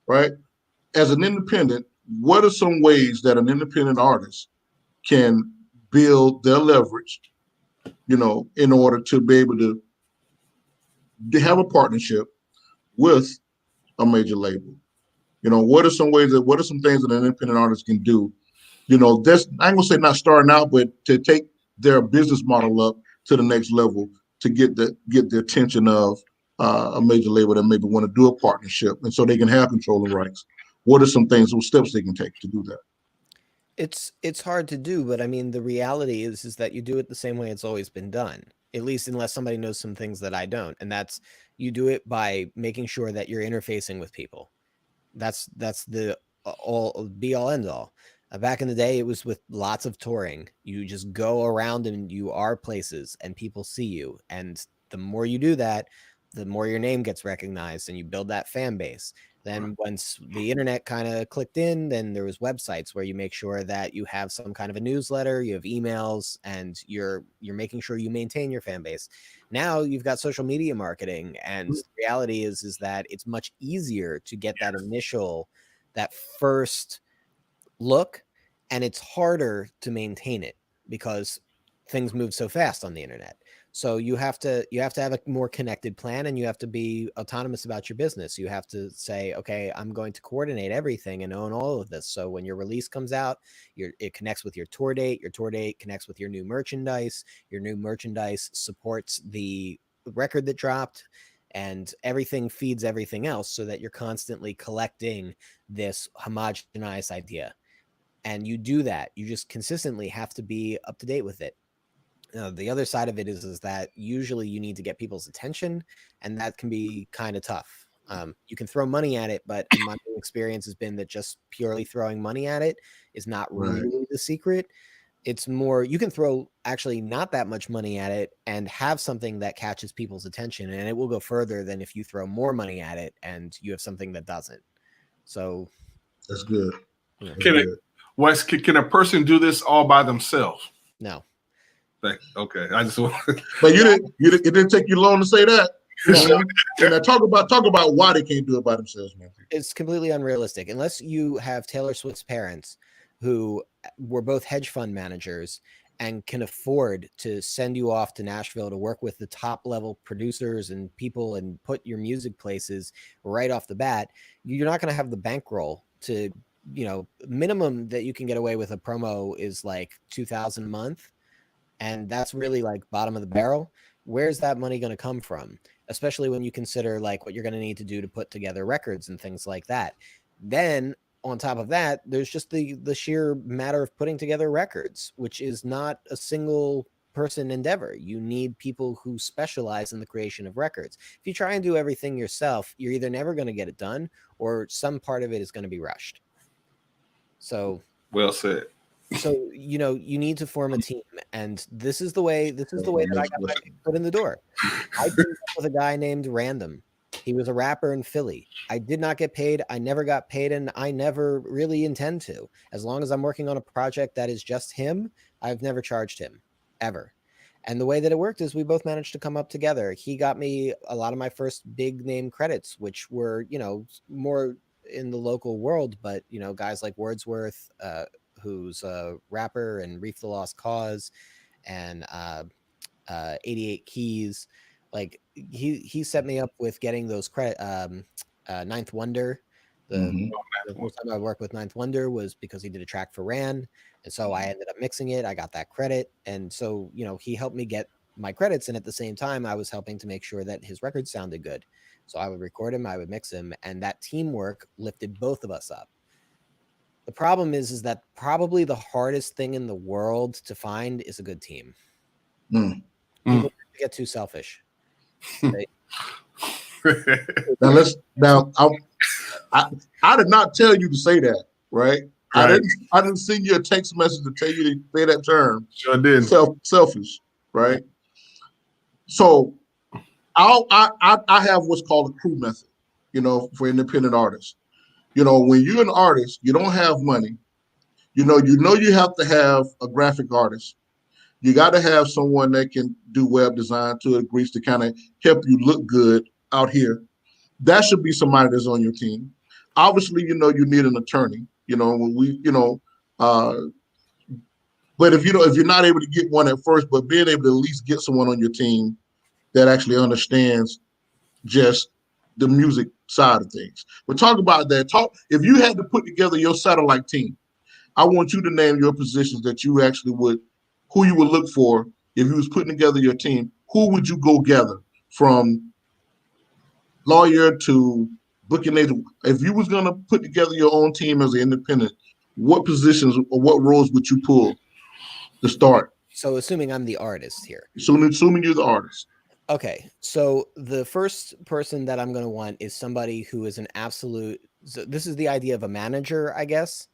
right? As an independent, what are some ways that an independent artist can build their leverage, in order to be able to have a partnership with a major label? What are some things that an independent artist can do? That's, I ain't gonna say not starting out, but to take their business model up to the next level to get the attention of a major label that maybe want to do a partnership, and so they can have control of rights. What are some things, some steps they can take to do that? It's hard to do, but I mean, the reality is that you do it the same way it's always been done, at least unless somebody knows some things that I don't, and that's you do it by making sure that you're interfacing with people. That's the all be all end all. Back in the day, it was with lots of touring. You just go around and you are places and people see you. And the more you do that, the more your name gets recognized and you build that fan base. Then once the internet kind of clicked in, then there was websites where you make sure that you have some kind of a newsletter, you have emails, and you're making sure you maintain your fan base. Now you've got social media marketing, and the reality is that it's much easier to get that first look, and it's harder to maintain it because things move so fast on the internet. So you have to have a more connected plan, and you have to be autonomous about your business. You have to say, okay, I'm going to coordinate everything and own all of this. So when your release comes out, it connects with your tour date. Your tour date connects with your new merchandise. Your new merchandise supports the record that dropped, and everything feeds everything else, so that you're constantly collecting this homogenized idea. And you do that. You just consistently have to be up to date with it. The other side of it is that usually you need to get people's attention, and that can be kind of tough. You can throw money at it, but my experience has been that just purely throwing money at it is not really the secret. It's more, you can throw actually not that much money at it and have something that catches people's attention, and it will go further than if you throw more money at it and you have something that doesn't. So that's good. Weiss, can a person do this all by themselves? No. Okay, I just want. But it didn't take you long to say that. And talk about why they can't do it by themselves, man. It's completely unrealistic unless you have Taylor Swift's parents, who were both hedge fund managers and can afford to send you off to Nashville to work with the top level producers and people and put your music places right off the bat. You're not going to have the bankroll to, minimum that you can get away with a promo is like $2,000 a month. And that's really like bottom of the barrel. Where's that money going to come from? Especially when you consider like what you're going to need to do to put together records and things like that. Then on top of that, there's just the sheer matter of putting together records, which is not a single person endeavor. You need people who specialize in the creation of records. If you try and do everything yourself, you're either never going to get it done, or some part of it is going to be rushed. So well said. So, you need to form a team, and this is the way that I got my foot in the door. I did with a guy named Random. He was a rapper in Philly. I did not get paid. I never got paid, and I never really intend to. As long as I'm working on a project that is just him, I've never charged him, ever. And the way that it worked is we both managed to come up together. He got me a lot of my first big name credits, which were, more in the local world, but, guys like Wordsworth, who's a rapper, and Reef the Lost Cause, and 88 Keys. Like he set me up with getting those credit. Ninth Wonder. The first time I worked with Ninth Wonder was because he did a track for Ran, and so I ended up mixing it. I got that credit, and so he helped me get my credits, and at the same time I was helping to make sure that his record sounded good. So I would record him, I would mix him, and that teamwork lifted both of us up. The problem is that probably the hardest thing in the world to find is a good team. People get too selfish. I did not tell you to say that, right? I didn't send you a text message to tell you to say that term. Sure did. Selfish, right? So I have what's called a crew method, for independent artists. When you're an artist, you don't have money. You have to have a graphic artist. You got to have someone that can do web design to a degree to kind of help you look good out here. that should be somebody that's on your team. Obviously, you need an attorney. When we, but if you're not able to get one at first, but being able to at least get someone on your team that actually understands just the music side of things. But talk about that. If you had to put together your satellite team, I want you to name your positions that you actually who you would look for if you was putting together your team. Who would you go gather from lawyer to booking agent? If you was gonna put together your own team as an independent, what positions or what roles would you pull to start? So assuming I'm the artist here. Assuming you're the artist. Okay, so the first person that I'm going to want is somebody who is an absolute. So this is the idea of a manager, I guess.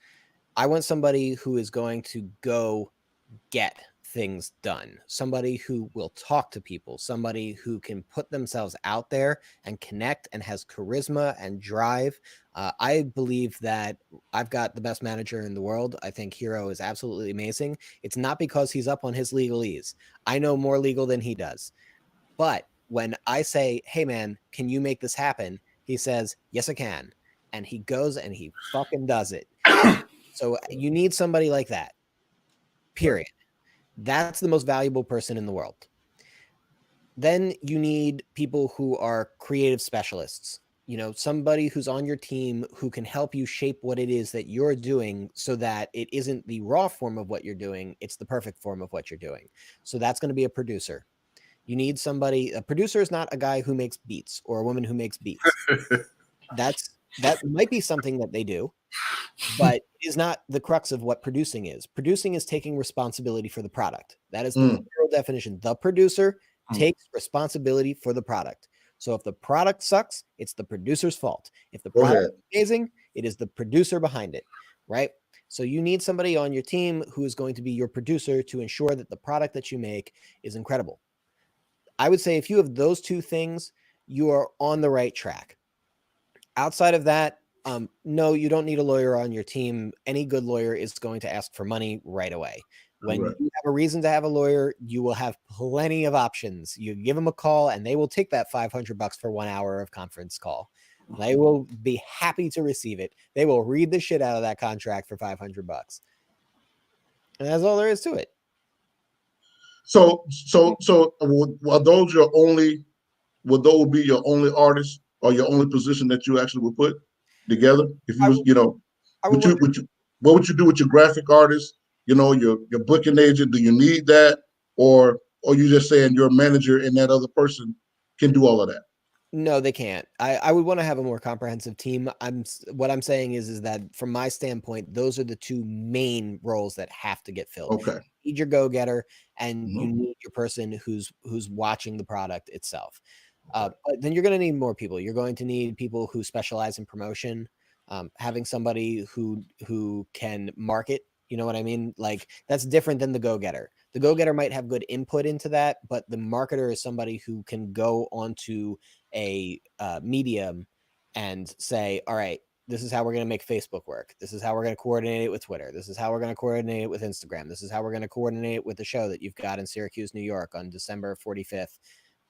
I want somebody who is going to go get things done, somebody who will talk to people, somebody who can put themselves out there and connect and has charisma and drive. I believe that I've got the best manager in the world. I think Hero is absolutely amazing. It's not because he's up on his legalese. I know more legal than he does. But when I say, hey, man, can you make this happen? He says, yes, I can. And he goes and he fucking does it. So you need somebody like that, period. That's the most valuable person in the world. Then you need people who are creative specialists. Somebody who's on your team who can help you shape what it is that you're doing so that it isn't the raw form of what you're doing. It's the perfect form of what you're doing. So that's going to be a producer. You need somebody. A producer is not a guy who makes beats or a woman who makes beats. That might be something that they do, but it is not the crux of what producing is. Producing is taking responsibility for the product. That is the literal definition. The producer takes responsibility for the product. So if the product sucks, it's the producer's fault. If the product is amazing, it is the producer behind it, right? So you need somebody on your team who is going to be your producer to ensure that the product that you make is incredible. I would say if you have those two things, you are on the right track. Outside of that, no, you don't need a lawyer on your team. Any good lawyer is going to ask for money right away. When you have a reason to have a lawyer, you will have plenty of options. You give them a call and they will take that $500 for 1 hour of conference call. They will be happy to receive it. They will read the shit out of that contract for $500. And that's all there is to it. So are those your only? Would those be your only artists or your only position that you actually would put together? If you was, what would you do with your graphic artist? Your booking agent. Do you need that, or you just saying your manager and that other person can do all of that? No, they can't. I would want to have a more comprehensive team. What I'm saying is that from my standpoint, those are the two main roles that have to get filled. Okay. You need your go-getter and you need your person who's watching the product itself. But then you're going to need more people. You're going to need people who specialize in promotion, having somebody who can market. You know what I mean? Like that's different than the go-getter. The go-getter might have good input into that, but the marketer is somebody who can go onto a medium and say, all right, this is how we're going to make Facebook work. This is how we're going to coordinate it with Twitter. This is how we're going to coordinate it with Instagram. This is how we're going to coordinate it with the show that you've got in Syracuse, New York on December 45th,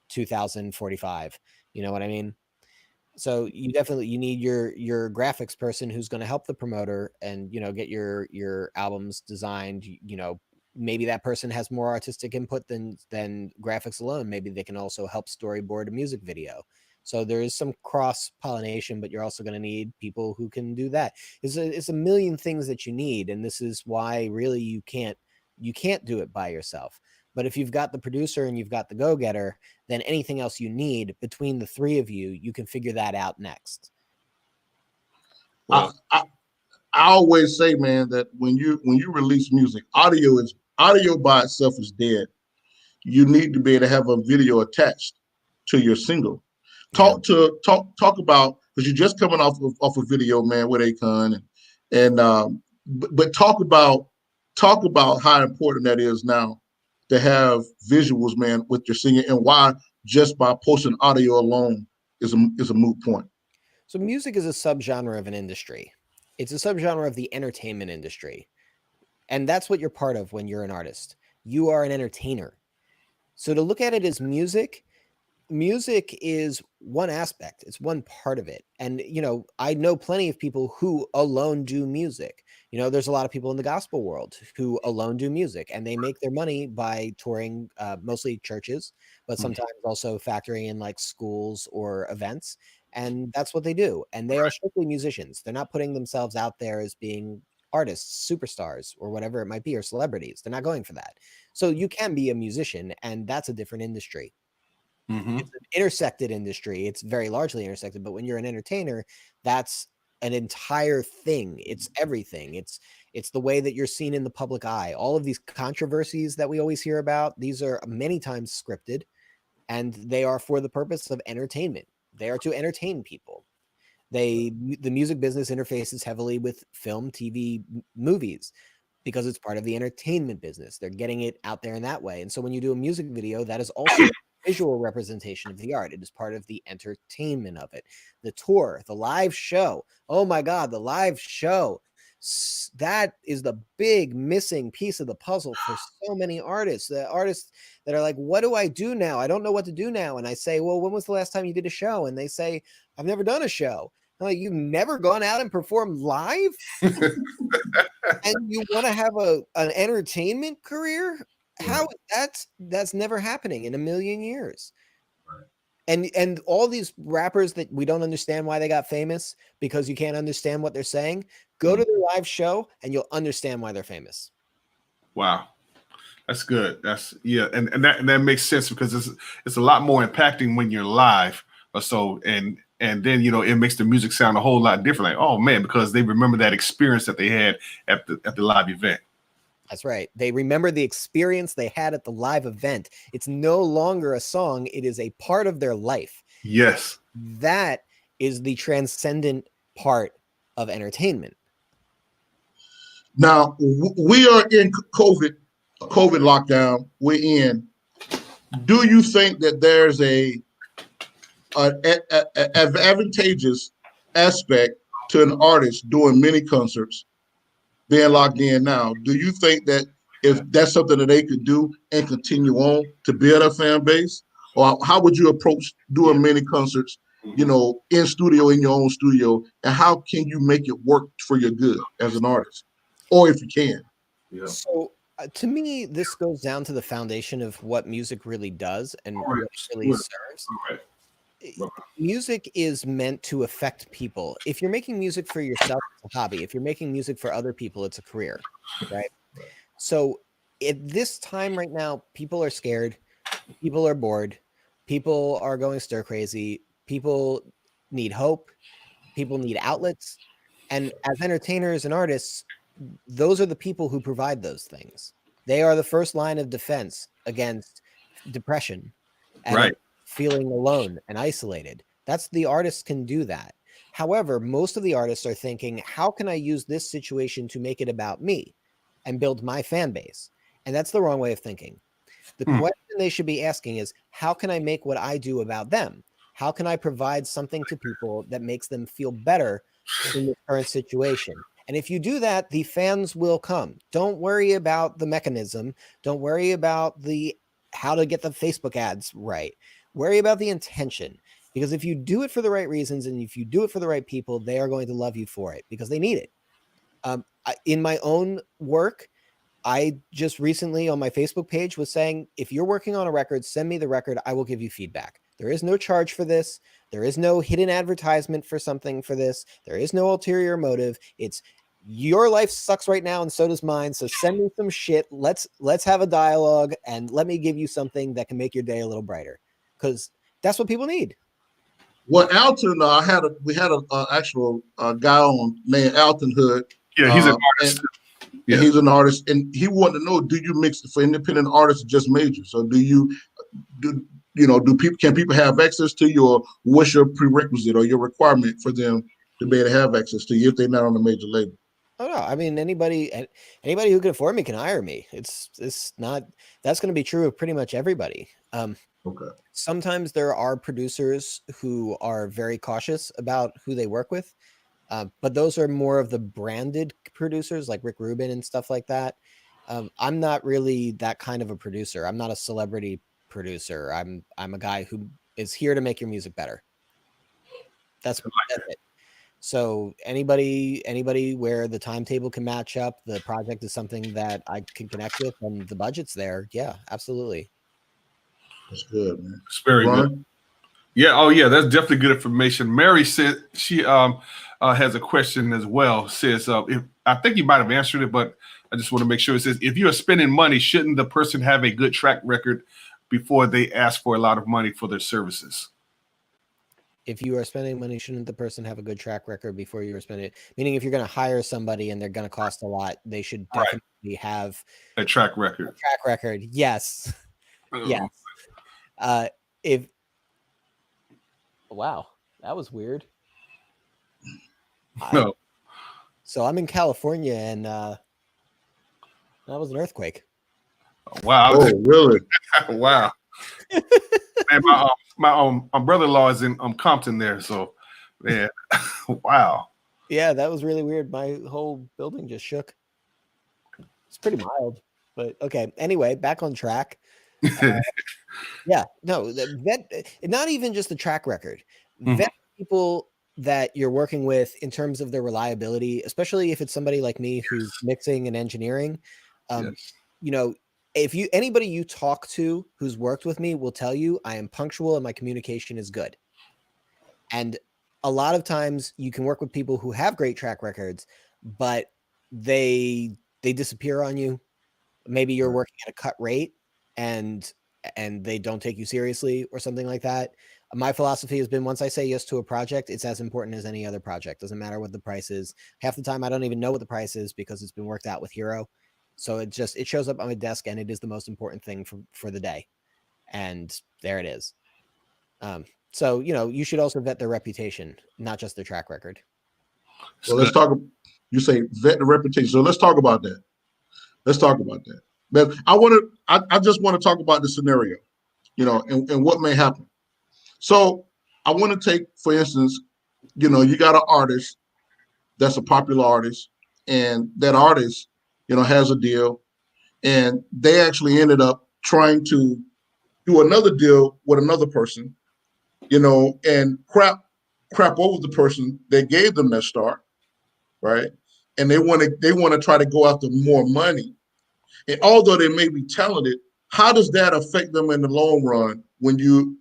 2045. You know what I mean? So you need your graphics person who's going to help the promoter and, get your albums designed. Maybe that person has more artistic input than graphics alone. Maybe they can also help storyboard a music video. So there is some cross pollination, but you're also going to need people who can do that. It's a million things that you need, and this is why really you can't do it by yourself. But if you've got the producer and you've got the go-getter, then anything else you need between the three of you, you can figure that out next. I always say, man, that when you release music, audio by itself is dead. You need to be able to have a video attached to your single. Talk about, because you're just coming off a video, man, with Akon, but talk about how important that is now to have visuals, man, with your singing, and why just by posting audio alone is a moot point. So music is a subgenre of an industry. It's a subgenre of the entertainment industry. And that's what you're part of when you're an artist. You are an entertainer. So to look at it as music, music is one aspect. It's one part of it. And, I know plenty of people who alone do music. There's a lot of people in the gospel world who alone do music, and they make their money by touring, mostly churches, but sometimes also factoring in like schools or events. And that's what they do. And they are strictly musicians. They're not putting themselves out there as being artists, superstars, or whatever it might be, or celebrities. They're not going for that. So you can be a musician, and that's a different industry. It's an intersected industry. It's very largely intersected, but when you're an entertainer, that's an entire thing. It's everything. It's the way that you're seen in the public eye. All of these controversies that we always hear about, these are many times scripted, and they are for the purpose of entertainment. They are to entertain people. The music business interfaces heavily with film, TV, movies, because it's part of the entertainment business. They're getting it out there in that way. And so when you do a music video, that is also visual representation of the art. It is part of the entertainment of it. The tour, the live show. Oh my God, the live show. That is the big missing piece of the puzzle for so many artists. The artists that are like, what do I do now? I don't know what to do now. And I say, well, when was the last time you did a show? And they say, I've never done a show. I'm like, you've never gone out and performed live? And you want to have an entertainment career? How that's never happening in a million years. And all these rappers that we don't understand why they got famous because you can't understand what they're saying, go to their live show and you'll understand why they're famous. Wow. That's good. And that makes sense because it's a lot more impacting when you're live or so, and then it makes the music sound a whole lot different. Like, oh man, because they remember that experience that they had at the live event. That's right. They remember the experience they had at the live event. It's no longer a song. It is a part of their life. Yes. That is the transcendent part of entertainment. Now, we are in COVID lockdown. We're in. Do you think that there's an advantageous aspect to an artist doing mini concerts being locked in now? Do you think that if that's something that they could do and continue on to build a fan base, or how would you approach doing mini concerts, in studio, in your own studio, and how can you make it work for your good as an artist, or if you can? Yeah. So to me, this goes down to the foundation of what music really does and what it really serves. Right. Music is meant to affect people. If you're making music for yourself, it's a hobby. If you're making music for other people, it's a career, right? So at this time right now, people are scared. People are bored. People are going stir crazy. People need hope. People need outlets. And as entertainers and artists, those are the people who provide those things. They are the first line of defense against depression and feeling alone and isolated. The artists can do that. However, most of the artists are thinking, how can I use this situation to make it about me and build my fan base? And that's the wrong way of thinking. The question they should be asking is, how can I make what I do about them? How can I provide something to people that makes them feel better in the current situation? And if you do that, the fans will come. Don't worry about the mechanism. Don't worry about how to get the Facebook ads right. Worry about the intention, because if you do it for the right reasons and if you do it for the right people, they are going to love you for it because they need it. In my own work, I just recently on my Facebook page was saying, if you're working on a record, send me the record. I will give you feedback. There is no charge for this. There is no hidden advertisement for something for this. There is no ulterior motive. It's your life sucks right now and so does mine. So send me some shit. Let's have a dialogue and let me give you something that can make your day a little brighter, because that's what people need. Well, Alton, we had an actual guy on named Alton Hood. Yeah, he's an artist. Yeah. He's an artist, and he wanted to know: do you mix for independent artists just major? So can people have access to you, or what's your prerequisite or your requirement for them to be able to have access to you if they're not on a major label? Oh no, I mean anybody who can afford me can hire me. That's going to be true of pretty much everybody. Okay. Sometimes there are producers who are very cautious about who they work with. But those are more of the branded producers like Rick Rubin and stuff like that. I'm not really that kind of a producer. I'm not a celebrity producer. I'm a guy who is here to make your music better. That's it. So anybody where the timetable can match up, the project is something that I can connect with, and the budget's there. Yeah, absolutely. That's good, man. It's very good. Yeah. Oh, yeah. That's definitely good information. Mary said she has a question as well. Says, I think you might have answered it, but I just want to make sure. It says, if you are spending money, shouldn't the person have a good track record before they ask for a lot of money for their services? If you are spending money, shouldn't the person have a good track record before you are spending it? Meaning, if you're going to hire somebody and they're going to cost a lot, they should definitely have a track record. Yes. Yes. Wow, that was weird. No. So I'm in California, and that was an earthquake. Wow. Oh, really? Wow. And my brother-in-law is in Compton there, so yeah. Wow. Yeah, that was really weird. My whole building just shook. It's pretty mild, but okay. Anyway, back on track. Yeah, no, not even just the track record. Vet people that you're working with in terms of their reliability, especially if it's somebody like me who's mixing and engineering. You know, if anybody you talk to who's worked with me will tell you I am punctual and my communication is good. And a lot of times you can work with people who have great track records, but they disappear on you. Maybe you're working at a cut rate and they don't take you seriously or something like that. My philosophy has been, once I say yes to a project, it's as important as any other project. Doesn't matter what the price is. Half the time I don't even know what the price is because it's been worked out with Hero. So it shows up on my desk and it is the most important thing for the day. And there it is. So, you should also vet their reputation, not just their track record. So let's talk. You say vet the reputation. So let's talk about that. But I just want to talk about the scenario, and what may happen. So I want to take, for instance, you got an artist that's a popular artist, and that artist, has a deal, and they actually ended up trying to do another deal with another person, and crap over the person that gave them that start, right? And they want to try to go after more money. And although they may be talented, how does that affect them in the long run? When even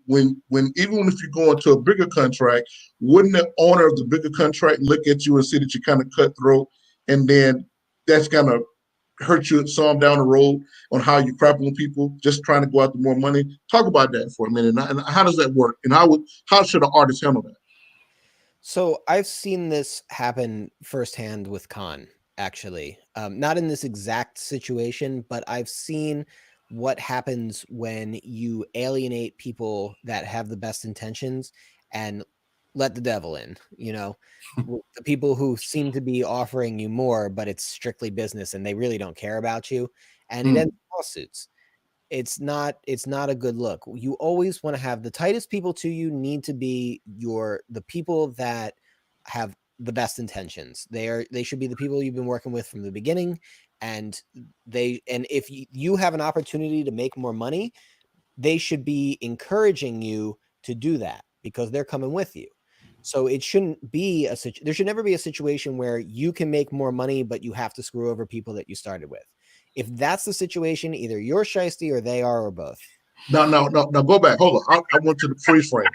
if you go into a bigger contract, wouldn't the owner of the bigger contract look at you and see that you kind of cutthroat, and then that's gonna hurt you some down the road on how you crap on people just trying to go after more money? Talk about that for a minute. And how does that work? And how should an artist handle that? So I've seen this happen firsthand with Con, actually. Not in this exact situation, but I've seen what happens when you alienate people that have the best intentions and let the devil in, the people who seem to be offering you more, but it's strictly business and they really don't care about you. And it ends in lawsuits. It's not a good look. You always want to have the tightest people to you need to be the people that have the best intentions. They should be the people you've been working with from the beginning. And if you have an opportunity to make more money, they should be encouraging you to do that because they're coming with you. So it shouldn't be there should never be a situation where you can make more money, but you have to screw over people that you started with. If that's the situation, either you're shiesty or they are, or both. No, go back. Hold on. I want you to freeze frame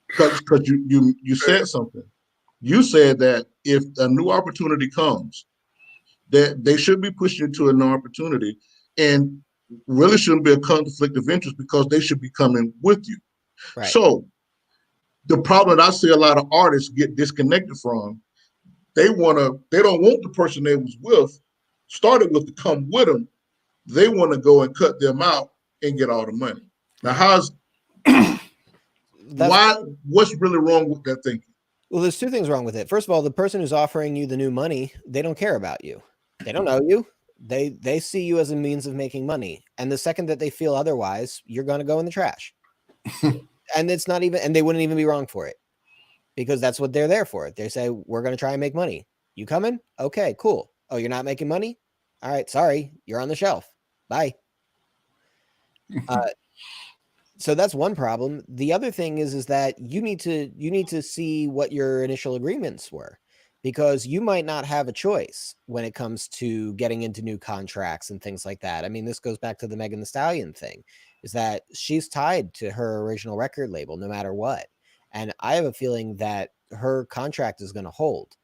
because you said something. You said that if a new opportunity comes, that they should be pushing you to a new opportunity, and really shouldn't be a conflict of interest because they should be coming with you. Right. So the problem that I see a lot of artists get disconnected from, they don't want the person they was with, started with, to come with them. They want to go and cut them out and get all the money. Now, what's really wrong with that thinking? Well, there's two things wrong with it. First of all, the person who's offering you the new money, they don't care about you. They don't know you. They see you as a means of making money. And the second that they feel otherwise, you're going to go in the trash. And they wouldn't even be wrong for it because that's what they're there for. They say, we're going to try and make money. You coming? Okay, cool. Oh, you're not making money? All right. Sorry. You're on the shelf. Bye. So that's one problem. The other thing is that you need to see what your initial agreements were, because you might not have a choice when it comes to getting into new contracts and things like that. I mean, this goes back to the Megan Thee Stallion thing, is that she's tied to her original record label no matter what. And I have a feeling that her contract is going to hold.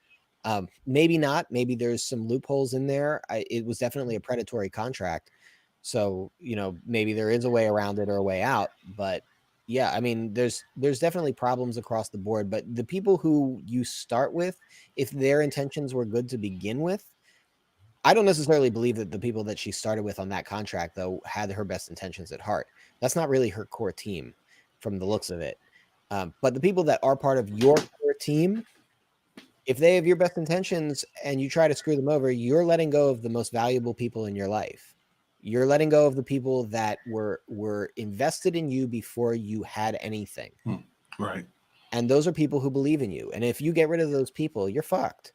Maybe not. Maybe there's some loopholes in there. It was definitely a predatory contract. So, maybe there is a way around it or a way out. But yeah, I mean, there's definitely problems across the board. But the people who you start with, if their intentions were good to begin with, I don't necessarily believe that the people that she started with on that contract, though, had her best intentions at heart. That's not really her core team from the looks of it. But the people that are part of your core team, if they have your best intentions and you try to screw them over, you're letting go of the most valuable people in your life. You're letting go of the people that were invested in you before you had anything. Right. And those are people who believe in you. And if you get rid of those people, you're fucked.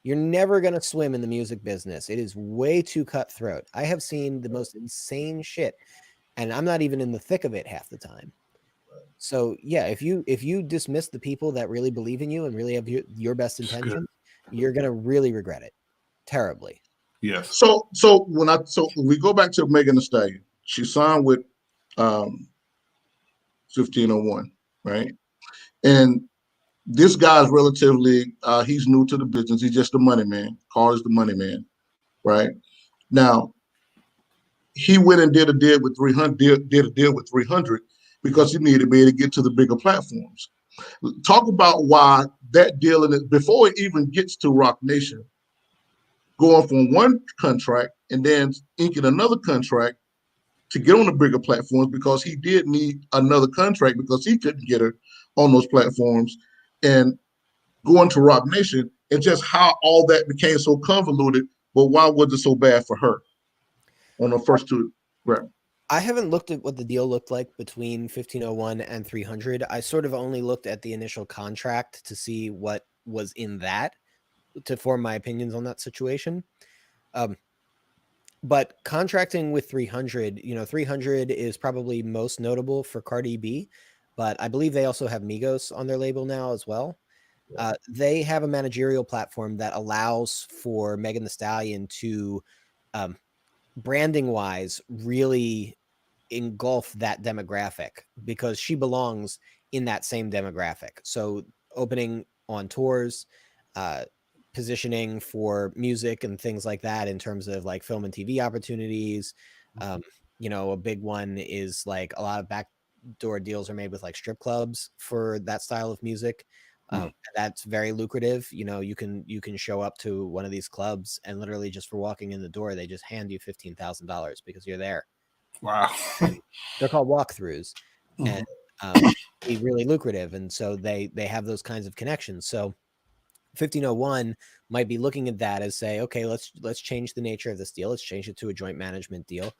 You're never going to swim in the music business. It is way too cutthroat. I have seen the most insane shit, and I'm not even in the thick of it half the time. So yeah, if you dismiss the people that really believe in you and really have your best intentions, you're gonna really regret it terribly. Yes. So when we go back to Megan Thee Stallion, she signed with 1501, right? And this guy's relatively he's new to the business. He's just the money man. Carl is the money man, right? Now he went and did a deal with 300, did a deal with 300 because he needed to be able to get to the bigger platforms. Talk about why that deal, in it, before it even gets to Rock Nation, going from one contract and then inking another contract to get on the bigger platforms, because he did need another contract because he couldn't get her on those platforms, and going to Rock Nation, and just how all that became so convoluted. But why was it so bad for her on the first two? Right. I haven't looked at what the deal looked like between 1501 and 300. I sort of only looked at the initial contract to see what was in that to form my opinions on that situation. But contracting with 300, 300 is probably most notable for Cardi B, but I believe they also have Migos on their label now as well. They have a managerial platform that allows for Megan Thee Stallion to, branding wise, really engulf that demographic, because she belongs in that same demographic. So opening on tours, positioning for music and things like that in terms of like film and TV opportunities. A big one is like a lot of backdoor deals are made with like strip clubs for that style of music. That's very lucrative. You can show up to one of these clubs and literally just for walking in the door, they just hand you $15,000 because you're there. Wow. They're called walkthroughs, and be really lucrative. And so they have those kinds of connections. So 1501 might be looking at that as say, okay, let's change the nature of this deal. Let's change it to a joint management deal.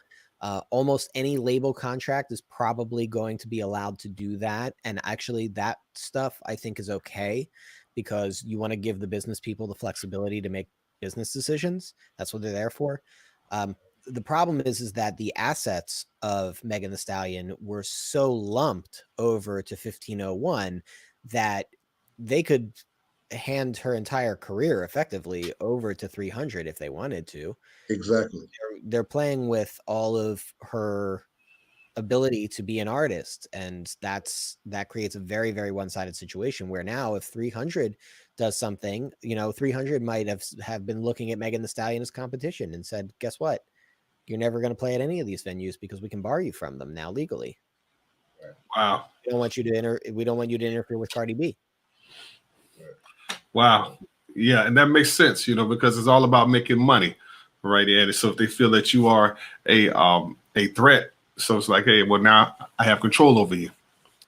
Almost any label contract is probably going to be allowed to do that. And actually that stuff I think is okay, because you want to give the business people the flexibility to make business decisions. That's what they're there for. The problem is that the assets of Megan Thee Stallion were so lumped over to 1501 that they could hand her entire career effectively over to 300 if they wanted to. Exactly. They're playing with all of her ability to be an artist, and that creates a very, very one-sided situation where now if 300 does something, 300 might have been looking at Megan Thee Stallion as competition and said, guess what, you're never going to play at any of these venues because we can bar you from them now legally. Wow. We don't want you to interfere with Cardi B. Wow. Yeah, and that makes sense, because it's all about making money, right? And so if they feel that you are a threat, so it's like, hey, well, now I have control over you.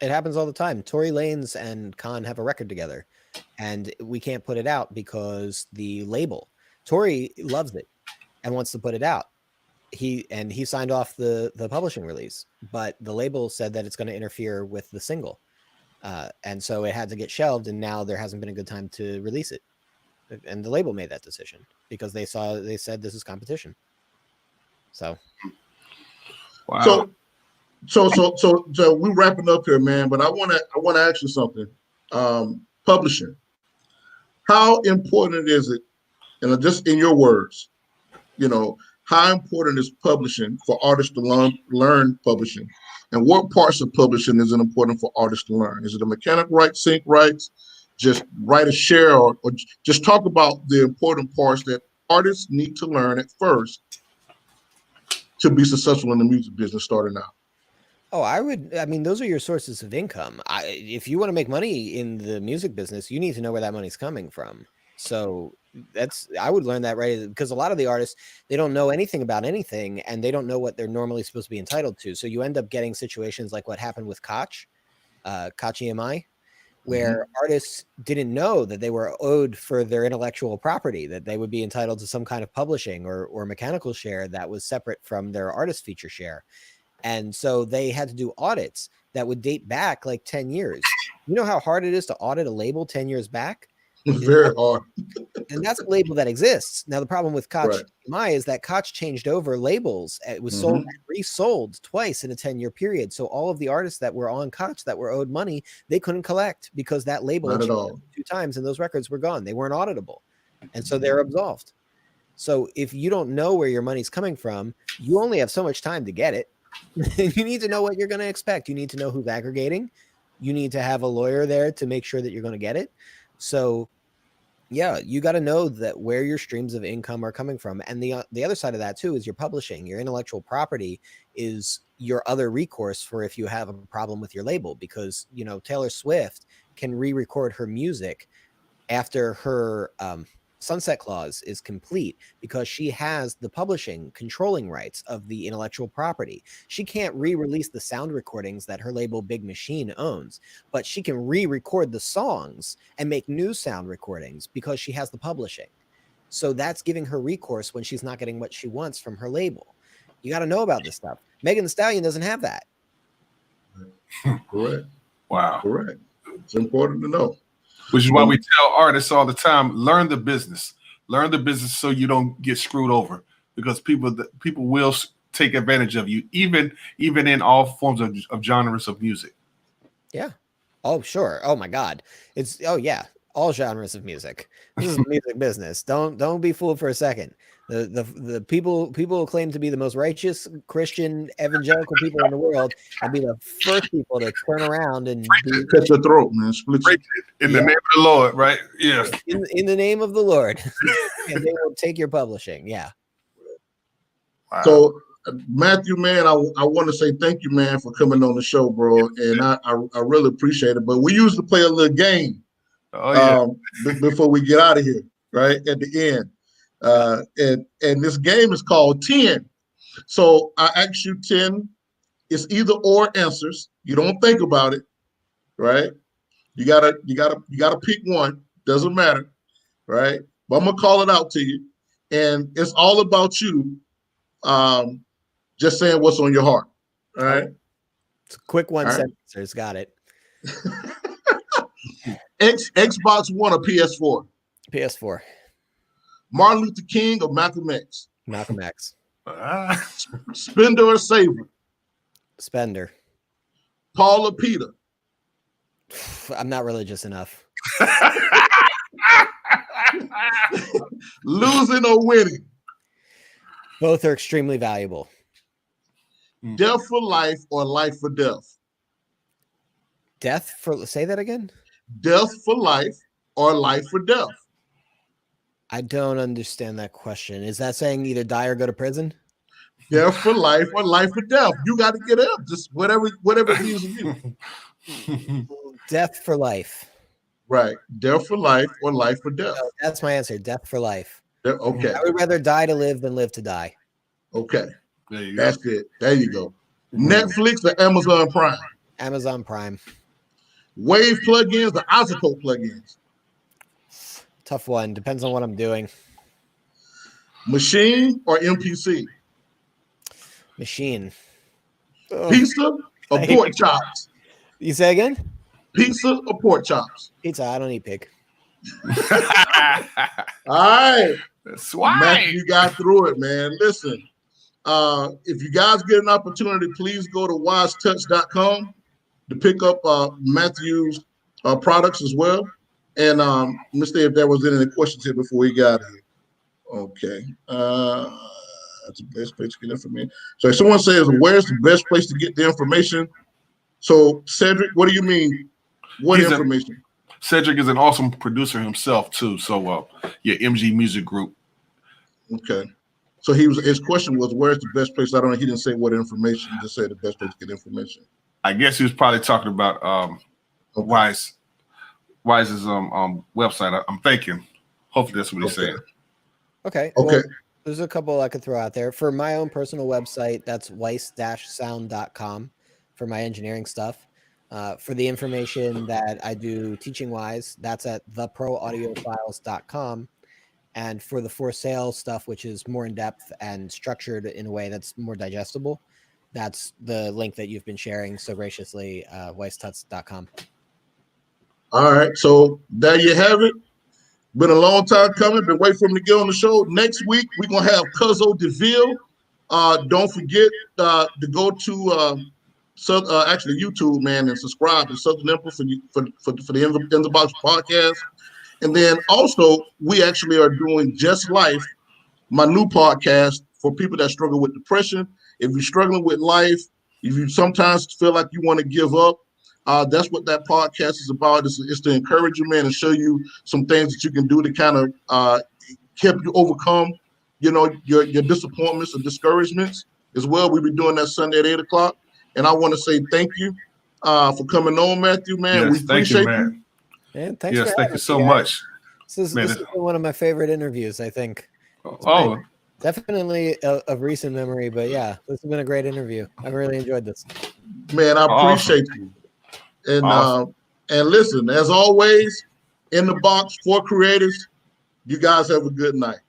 It happens all the time. Tory Lanez and Khan have a record together, and we can't put it out because the label, Tory loves it and wants to put it out. He signed off the publishing release, but the label said that it's going to interfere with the single. And so it had to get shelved, and now there hasn't been a good time to release it. And the label made that decision because they said this is competition. So, wow. So So we're wrapping up here, man. But I want to ask you something. Publishing. How important is it? And just in your words, how important is publishing for artists to learn publishing? And what parts of publishing is it important for artists to learn? Is it the mechanic rights, sync rights, just write a share, or just talk about the important parts that artists need to learn at first to be successful in the music business starting out? Oh, I mean, those are your sources of income. If you want to make money in the music business, you need to know where that money's coming from. So I would learn that, right? Because a lot of the artists, they don't know anything about anything, and they don't know what they're normally supposed to be entitled to. So you end up getting situations like what happened with Koch EMI, where artists didn't know that they were owed for their intellectual property, that they would be entitled to some kind of publishing or mechanical share that was separate from their artist feature share. And so they had to do audits that would date back like 10 years. You know how hard it is to audit a label 10 years back? It's very hard. And that's a label that exists. Now, the problem with Koch EMI is that Koch changed over labels. It was sold and resold twice in a 10-year period. So all of the artists that were on Koch that were owed money, they couldn't collect because that label had changed 2 times and those records were gone. They weren't auditable. And so they're absolved. So if you don't know where your money's coming from, you only have so much time to get it. You need to know what you're going to expect. You need to know who's aggregating. You need to have a lawyer there to make sure that you're going to get it. So yeah, you got to know that where your streams of income are coming from. And the other side of that too is your publishing. Your intellectual property is your other recourse for if you have a problem with your label, because Taylor Swift can re-record her music after her sunset clause is complete because she has the publishing controlling rights of the intellectual property. She can't re-release the sound recordings that her label Big Machine owns, but she can re-record the songs and make new sound recordings because she has the publishing. So that's giving her recourse when she's not getting what she wants from her label. You got to know about this stuff. Megan Thee Stallion doesn't have that. Correct. Wow. Correct. It's important to know. Which is why we tell artists all the time, learn the business so you don't get screwed over, because people will take advantage of you, even in all forms of genres of music. Yeah. Oh, sure. Oh my God. All genres of music. This is the music business. Don't be fooled for a second. The people who claim to be the most righteous Christian evangelical people in the world and be the first people to turn around and cut your throat, man. In the name of the Lord, right? Yes. In the name of the Lord. And they will take your publishing. Yeah. Wow. So Matthew, man, I want to say thank you, man, for coming on the show, bro. And I really appreciate it. But we usually play a little game before we get out of here, right? At the end. And this game is called 10. So I ask you 10. It's either or answers. You don't think about it, right? You gotta pick one. Doesn't matter, right? But I'm gonna call it out to you, and it's all about you. Just saying what's on your heart. All right. It's a quick one sentence. Got it. Xbox One or PS4? PS4. Martin Luther King or Malcolm X? Malcolm X. Spender or saver? Spender. Paul or Peter? I'm not religious enough. Losing or winning? Both are extremely valuable. Death for life or life for death? Say that again? Death for life or life for death? I don't understand that question. Is that saying either die or go to prison? Death for life or life for death? You got to get up. Just whatever it means to you. Death for life. Right. Death for life or life for death? No, that's my answer. Death for life. Okay. I would rather die to live than live to die. Okay. That's it. There you go. Netflix or Amazon Prime? Amazon Prime. Wave plugins or Isotope plugins? Tough one. Depends on what I'm doing. Machine or MPC? Machine. Pizza or pork chops? You say again? Pizza or pork chops? Pizza. I don't eat pig. All right. That's why. Matthew, you got through it, man. Listen, If you guys get an opportunity, please go to wisestouch.com to pick up Matthew's products as well. And let me see if there was any questions here before we got here. Okay. That's the best place to get information. So if someone says, where's the best place to get the information? So Cedric, what do you mean? What information? Cedric is an awesome producer himself too. So yeah, MG Music Group. Okay. So his question was, where's the best place? I don't know. He didn't say what information. He just said the best place to get information. I guess he was probably talking about Weiss. Weiss's website. I'm thinking. Hopefully that's what he's saying. Okay. Well, there's a couple I could throw out there. For my own personal website, that's weiss-sound.com for my engineering stuff. For the information that I do teaching-wise, that's at theproaudiofiles.com. And for the for sale stuff, which is more in-depth and structured in a way that's more digestible, that's the link that you've been sharing so graciously, weisstuts.com. All right. So there you have it. Been a long time coming. Been waiting for him to get on the show. Next week, we're going to have Cuzzo DeVille. Don't forget to go to actually YouTube, man, and subscribe to Southern Input for the In the Box podcast. And then also, we actually are doing Just Life, my new podcast for people that struggle with depression. If you're struggling with life, if you sometimes feel like you want to give up, that's what that podcast is about. It's to encourage you, man, and show you some things that you can do to kind of help you overcome, your disappointments and discouragements as well. We'll be doing that Sunday at 8 o'clock. And I want to say thank you for coming on, Matthew, man. Yes, we appreciate you, man. Man, thanks. Yes, thank you so much. This is one of my favorite interviews, I think. Oh, definitely of recent memory, but yeah, this has been a great interview. I really enjoyed this. Man, I appreciate you. And and listen, as always, In the Box for creators, you guys have a good night.